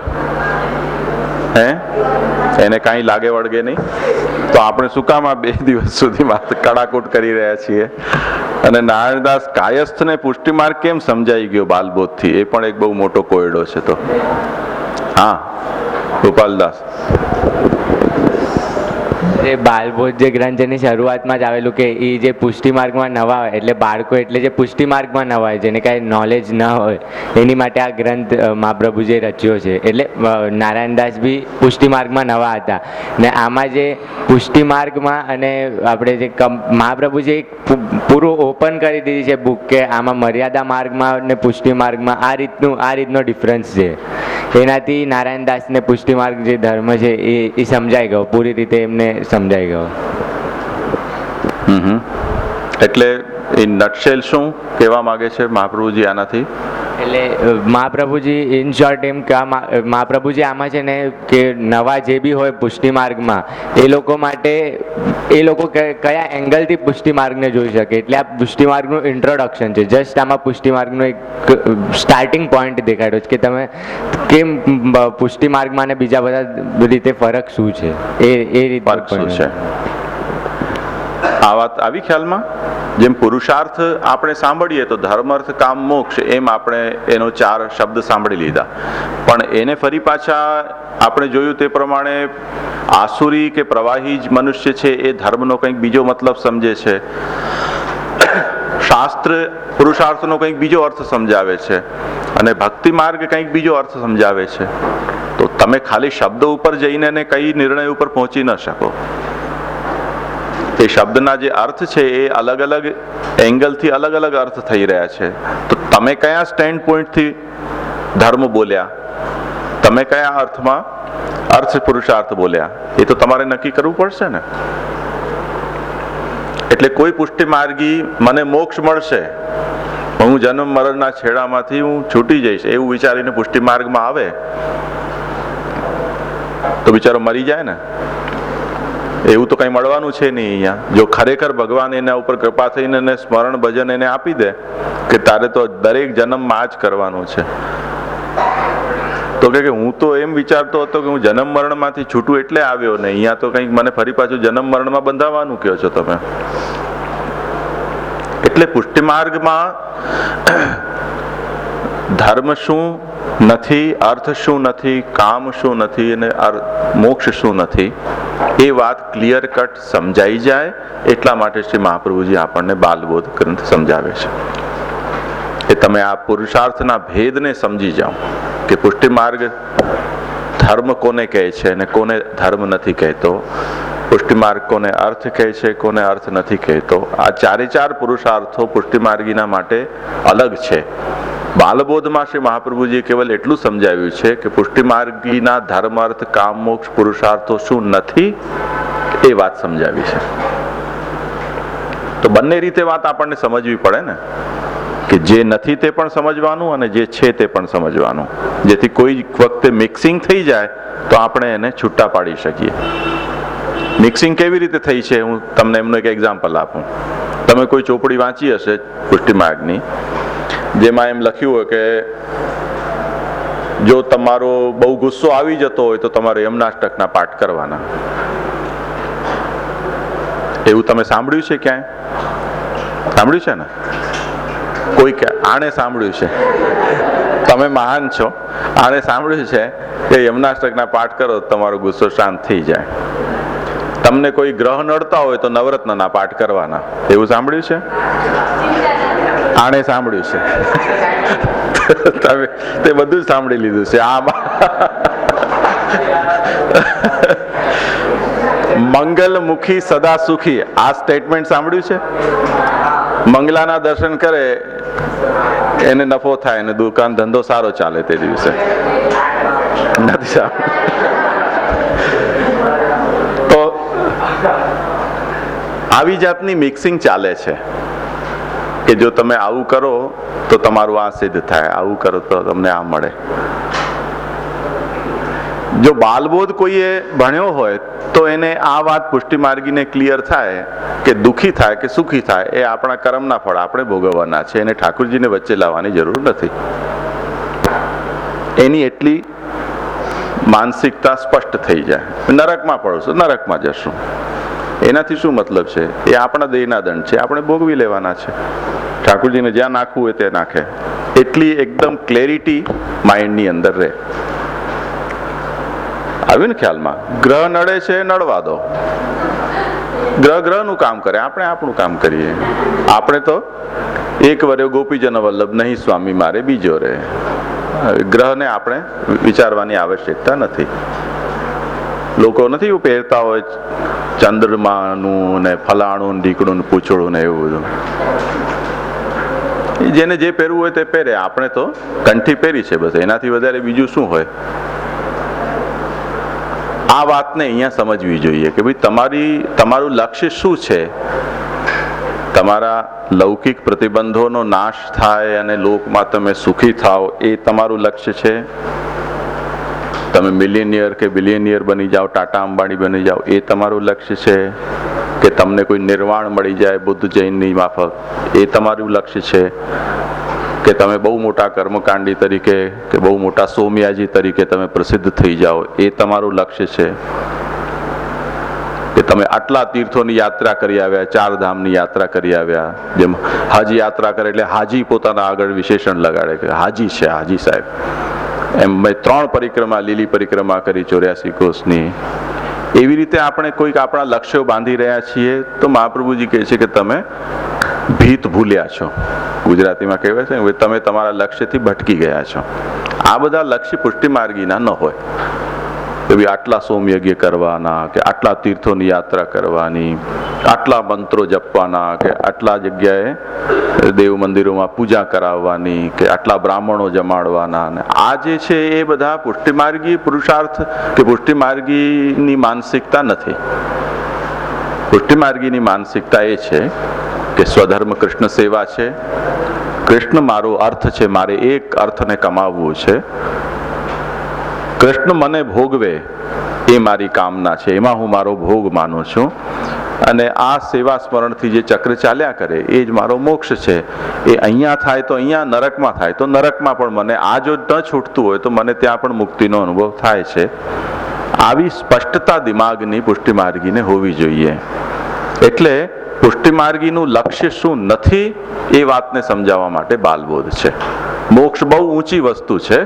એને કાંઈ લાગે વળગે નહીં? તો આપણે શું કામ આ 2 દિવસ સુધી વાત કડાકૂટ કરી રહ્યા છીએ? અને નારાયણદાસ કાયસ્થને પુષ્ટિ માર્ગ કેમ સમજાઈ ગયો બાલબોધથી, એ પણ એક બહુ મોટો કોયડો છે. તો હા, ગોપાલદાસ, એ બાલબોધ જે ગ્રંથ એની શરૂઆતમાં જ આવેલું કે એ જે પુષ્ટિ માર્ગમાં નવા હોય, એટલે બાળકો એટલે જે પુષ્ટિ માર્ગમાં નવા હોય, જેને કાંઈ નોલેજ ન હોય, એની માટે આ ગ્રંથ મહાપ્રભુજીએ રચ્યો છે. એટલે નારાયણદાસ બી પુષ્ટિ માર્ગમાં નવા હતા ને આમાં જે પુષ્ટિ માર્ગમાં અને આપણે જે મહાપ્રભુજીએ પૂરું ઓપન કરી દીધી છે બુક કે આમાં મર્યાદા માર્ગમાં ને પુષ્ટિ માર્ગમાં આ રીતનો ડિફરન્સ છે. એનાથી નારાયણદાસને પુષ્ટિ માર્ગ જે ધર્મ છે એ સમજાઈ ગયો, પૂરી રીતે એમને સમજાઈ ગયો. એટલે એ નટશેલ શું કહેવા માંગે છે મહાપ્રભુજી આનાથી? એટલે મહાપ્રભુજી ઇન શોર્ટ એમ કહેવા મહાપ્રભુજી આમાં છે ને કે નવા જે બી હોય પુષ્ટિ માર્ગમાં એ લોકો માટે એ લોકો કયા એંગલથી પુષ્ટિ માર્ગને જોઈ શકે, એટલે આ પુષ્ટિ માર્ગનું ઇન્ટ્રોડક્શન છે. જસ્ટ આમાં પુષ્ટિ માર્ગનો એક સ્ટાર્ટિંગ પોઈન્ટ દેખાડ્યો છે કે તમે કેમ પુષ્ટિ માર્ગમાં ને બીજા બધા રીતે ફરક શું છે, એ રીતે શું છે. આ વાત આવી ખ્યાલમાં? જેમ પુરુષાર્થ આપણે સાંભળીએ તો ધર્મ અર્થ કામ મોક્ષ, એમ આપણે એનો 4 શબ્દ સાંભળી લીધા. પણ એને ફરી પાછા આપણે જોયું તે પ્રમાણે આસુરી કે પ્રવાહી જ મનુષ્ય છે એ ધર્મનો કંઈક બીજો મતલબ સમજે છે. શાસ્ત્ર પુરુષાર્થનો કંઈક બીજો અર્થ સમજાવે છે અને ભક્તિ માર્ગ કંઈક બીજો અર્થ સમજાવે છે. તો તમે ખાલી શબ્દ ઉપર જઈને કઈ નિર્ણય ઉપર પહોંચી ન શકો. એ શબ્દના જે અર્થ છે એ અલગ અલગ એંગલથી અલગ અલગ અર્થ થઈ રહ્યા છે. તો તમે કયા સ્ટેન્ડ પોઈન્ટથી ધર્મ બોલ્યા, તમે કયા અર્થમાં અર્થ પુરુષાર્થ બોલ્યા, એ તો તમારે નક્કી કરવું પડશે ને. એટલે કોઈ પુષ્ટિ માર્ગી મને મોક્ષ મળશે, હું જન્મ મરણના છેડામાંથી હું છૂટી જઈશ એવું વિચારીને પુષ્ટિ માર્ગમાં આવે તો બિચારો મરી જાય ને. એવું તો કંઈ મળવાનું છે નહીં અહીંયા. જો ખરેખર ભગવાન એના ઉપર કૃપા થઈને એને સ્મરણ ભજન એને આપી દે કે તારે તો દરેક જન્મમાં આ જ કરવાનું છે, તો કે હું તો એમ વિચારતો હતો કે હું જન્મ મરણમાંથી છૂટું એટલે આવ્યો ને અહીંયા તો કંઈક મને ફરી પાછું જન્મ મરણમાં બંધાવવાનું કહો છો તમે. એટલે પુષ્ટિ માર્ગમાં ધર્મ શું નથી, અર્થ શું નથી, કામ શું નથી અને મોક્ષ શું નથી, એ વાત ક્લિયર કટ સમજાઈ જાય એટલા માટે શ્રી મહાપ્રભુજી આપણને બાલબોધ ગ્રંથ સમજાવે છે. એ તમે આ પુરુષાર્થના ભેદને સમજી જાઓ કે પુષ્ટિ માર્ગ ધર્મ કોને કહે છે અને કોને ધર્મ નથી કહેતો, પુષ્ટિ માર્ગ કોને અર્થ કહે છે કોને અર્થ નથી કહેતો. આ 4 પુરુષાર્થો પુષ્ટિ માર્ગીના માટે અલગ છે બાલબોધમાં શ્રી મહાપ્રભુજીએ કેવલ એટલું સમજાવ્યું છે કે પુષ્ટિમાર્ગીના ધર્મ અર્થ કામ મોક્ષ પુરુષાર્થો શું નથી એ વાત સમજાવી છે. તો બંને રીતે વાત આપણને સમજવી પડે ને, કે જે નથી તે પણ સમજવાનું અને જે છે તે પણ સમજવાનું, જેથી કોઈ વખતે મિક્સિંગ થઈ જાય તો આપણે એને છૂટા પાડી શકીએ. મિક્સિંગ કેવી રીતે થઈ છે હું તમને એમનું એક એક્ઝામ્પલ આપું. તમે કોઈ ચોપડી વાંચી હશે પુષ્ટિમાર્ગની, જેમાં એમ લખ્યું હોય કે જો તમારો બહુ ગુસ્સો આવી જતો હોય તો તમારે યમનાષ્ટકના પાઠ કરવાના. એવું તમે સાંભળ્યું છે ક્યાંય? સાંભળ્યું છે ને? કોઈ કે આણે સાંભળ્યું છે, તમે મહાન છો, આણે સાંભળ્યું છે કે યમનાષ્ટકના પાઠ કરો તો તમારો ગુસ્સો શાંત થઈ જાય. તમને કોઈ ગ્રહ નડતા હોય તો નવરત્નના પાઠ કરવાના. એવું સાંભળ્યું છે? આણે સાંભળ્યું છે. તમે તે બધું જ સાંભળી લીધું છે. આમાં મંગલમુખી સદા સુખી આ સ્ટેટમેન્ટ સાંભળ્યું છે? મંગલાના દર્શન કરે એને નફો થાય અને દુકાન ધંધો સારો ચાલે તે દિવસે. નથી સાંભળ્યું? તો આવી જાતની મિક્સિંગ ચાલે છે કે જો તમે આવું કરો તો તમારું આ સિદ્ધ થાય, આવું કરો તો તમને આ મળે. જો બાલબોધ કોઈએ ભણ્યો હોય તો એને આ વાત પુષ્ટિમાર્ગીને ક્લિયર થાય કે દુઃખી થાય કે સુખી થાય એ આપણા કર્મના ફળ આપણે ભોગવવાના છે, એને ઠાકોરજીને વચ્ચે લાવવાની જરૂર નથી. એની એટલી માનસિકતા સ્પષ્ટ થઈ જાય. નરકમાં પડશો, નરકમાં જશું, એનાથી શું મતલબ છે? એ આપણા દેહના દંડ છે, આપણે ભોગવી લેવાના છે. ઠાકોરજીને જ્યાં નાખવું હોય તે નાખે. એટલી એકદમ ક્લેરિટી માઇન્ડની અંદર રહે. આવ્યું ને ખ્યાલમાં? ગ્રહ નડે છે, નડવા દો. ગ્રહ ગ્રહનું કામ કરે, આપણે આપણું કામ કરીએ. આપણે તો એક વર્યો ગોપીજન વલ્લભ નહીં સ્વામી મારે બીજો રે. ગ્રહને આપણે વિચારવાની આવશ્યકતા નથી. લોકો નથી એવું પહેરતા હોય ચંદ્રમાનું ને ફલાણું ઢીકણું ને પૂછડું ને એવું બધું. જેને જે પહેરવું હોય તે પહેરે. આપણે તો કંઠી પહેરી છે બસ, એનાથી વધારે બીજું શું હોય? આ વાતને અહીંયા સમજવી જોઈએ કે ભાઈ તમારું લક્ષ્ય શું છે? તમારા લૌકિક પ્રતિબંધોનો નાશ થાય અને લોકમાં તમે સુખી થાઓ એ તમારું લક્ષ્ય છે? તમે મિલિયનિયર કે બિલિયનિયર બની જાઓ, ટાટા અંબાણી બની જાઓ એ તમારું લક્ષ્ય છે? કે તમને કોઈ નિર્વાણ મળી જાય બુદ્ધ જૈનની માફક એ તમારું લક્ષ્ય છે? કે તમે બહુ મોટા કર્મકાંડી તરીકે કે બહુ મોટા સોમયાજી તરીકે તમે પ્રસિદ્ધ થઈ જાઓ એ તમારું લક્ષ્ય છે? કે તમે આટલા તીર્થોની યાત્રા કરી આવ્યા, 4 ધામની યાત્રા કરી આવ્યા, જેમ હાજી યાત્રા કરે એટલે હાજી પોતાના આગળ વિશેષણ લગાડે કે હાજી છે, હાજી સાહેબ. એમ મેં 3 પરિક્રમા, લીલી પરિક્રમા કરી 84 કોષની. એવી રીતે આપણે કોઈક આપણા લક્ષ્યો બાંધી રહ્યા છીએ તો મહાપ્રભુજી કહે છે કે તમે ભીત ભૂલ્યા છો. ગુજરાતીમાં કહેવાય છે ને, તમે તમારા લક્ષ્યથી ભટકી ગયા છો. આ બધા લક્ષ્ય પુષ્ટિમાર્ગીના ન હોય કે ભાઈ આટલા સોમયજ્ઞ કરવાના, કે આટલા તીર્થોની યાત્રા કરવાની, આટલા મંત્રો જપવાના, કે આટલા જગ્યાએ દેવ મંદિરોમાં પૂજા કરાવવાની, કે આટલા બ્રાહ્મણો જમાડવાના. આ જે છે એ બધા પુષ્ટિમાર્ગી પુરુષાર્થ કે પુષ્ટિમાર્ગીની માનસિકતા નથી. પુષ્ટિમાર્ગીની માનસિકતા એ છે કે સ્વધર્મ કૃષ્ણ સેવા છે. કૃષ્ણ મારો અર્થ છે, મારે એક અર્થને કમાવવું છે. કૃષ્ણ મને ભોગવે એ મારી કામના છે, એમાં હું મારો ભોગ માનું છું. અને આ સેવા સ્મરણથી જે ચક્ર ચાલ્યા કરે એ જ મારો મોક્ષ છે. એ અહીંયા થાય તો અહીંયા, નરકમાં થાય તો નરકમાં પણ મને આ જો ન છૂટતું હોય તો મને ત્યાં પણ મુક્તિનો અનુભવ થાય છે. આવી સ્પષ્ટતા દિમાગની પુષ્ટિમાર્ગીને હોવી જોઈએ. એટલે પુષ્ટિમાર્ગીનું લક્ષ્ય શું નથી એ વાતને સમજાવવા માટે બાલબોધ છે. મોક્ષ બહુ ઊંચી વસ્તુ છે,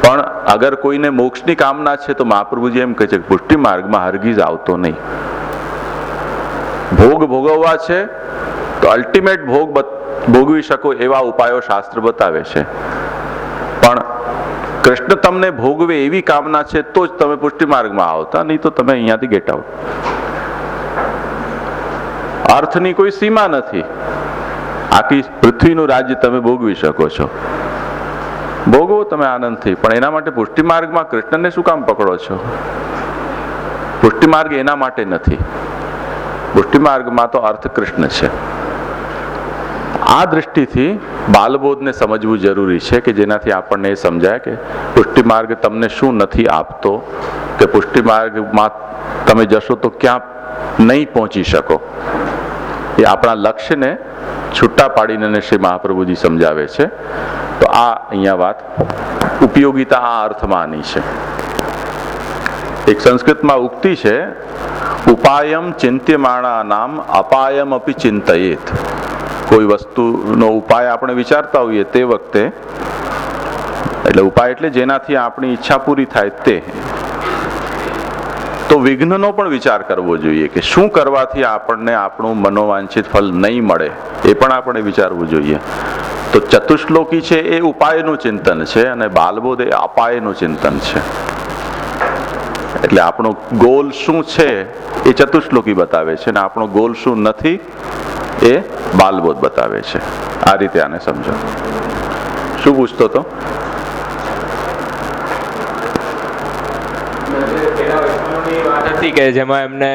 પણ અગર કોઈને મોક્ષની કામના છે તો મહાપ્રભુજી એમ કહે છે કે પુષ્ટિમાર્ગમાં હરગીજ આવતો નહીં. ભોગ ભોગવવા છે તો અલ્ટિમેટ ભોગ ભોગવી શકો એવા ઉપાયો શાસ્ત્ર બતાવે છે. પણ કૃષ્ણ તમને ભોગવે એવી કામના છે તો જ તમે પુષ્ટિમાર્ગમાં આવતા, નહીં તો તમે અહીંયાથી ગેટ આઉટ. અર્થની કોઈ સીમા નથી. આખી પૃથ્વીનું રાજ્ય તમે ભોગવી શકો છો. ભોગવો તમે આનંદથી, પણ એના માટે પુષ્ટિ માર્ગમાં કૃષ્ણને શું કામ પકડો છો? પુષ્ટિ માર્ગ એના માટે નથી. પુષ્ટિ માર્ગમાં તો અર્થ કૃષ્ણ છે. આ દૃષ્ટિથી બાલબોધને સમજવું જરૂરી છે કે જેનાથી આપણને એ સમજાય કે પુષ્ટિ માર્ગ તમને શું નથી આપતો, કે પુષ્ટિ માર્ગમાં તમે જશો તો ક્યાં નહીં પહોંચી શકો. એ આપણા લક્ષ્યને છૂટા પાડીને શ્રી મહાપ્રભુજી સમજાવે છે. તો આ અહીંયા વાત ઉપયોગિતા આ અર્થમાં આની છે. એક સંસ્કૃતમાં ઉક્તિ છે, ઉપાયમ ચિંત્યમાણા નામ અપાયમ અપી ચિંતયેત. કોઈ વસ્તુનો ઉપાય આપણે વિચારતા હોઈએ તે વખતે, એટલે ઉપાય એટલે જેનાથી આપણી ઈચ્છા પૂરી થાય તે, તો વિઘ્નનો પણ વિચાર કરવો જોઈએ કે શું કરવાથી આપણને આપણું મનોવાંછિત ફળ નહીં મળે, એ પણ આપણે વિચારવું જોઈએ. તો ચતુશ્લોકી છે એ ઉપાયનું ચિંતન છે અને બાલબોધ એ અપાયનું ચિંતન છે. એટલે આપણો ગોલ શું છે એ ચતુશ્લોકી બતાવે છે અને આપણો ગોલ શું નથી એ બાલબોધ બતાવે છે. આ રીતે આને સમજો. શું પૂછતો હતો? હતી કે જેમાં એમને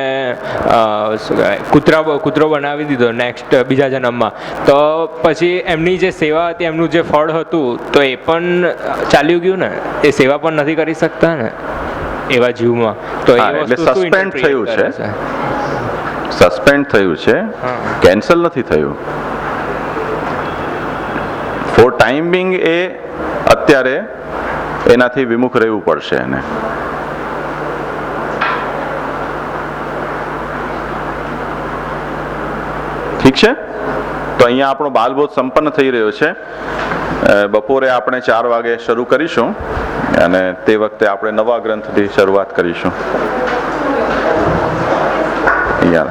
શું કહેવાય કૂતરો બનાવી દીધો નેક્સ્ટ બીજા જન્મમાં, તો પછી એમની જે સેવા હતી, એમનું જે ફળ હતું, તો એ પણ ચાલ્યું ગયું ને, એ સેવા પણ નથી કરી શકતા ને એવા જીવમાં. તો એટલે સસ્પેન્ડ થયું છે, સસ્પેન્ડ થયું છે, કેન્સલ નથી થયું. ફોર ટાઈમ બિંગ એ અત્યારે એનાથી વિમુખ રહેવું પડશે એને. ઠીક છે? તો અહીંયા આપણો બાલબોધ સંપન્ન થઈ રહ્યો છે. બપોરે આપણે 4 વાગે શરૂ કરીશું અને તે વખતે આપણે નવા ગ્રંથથી શરૂઆત કરીશું. અહીંયા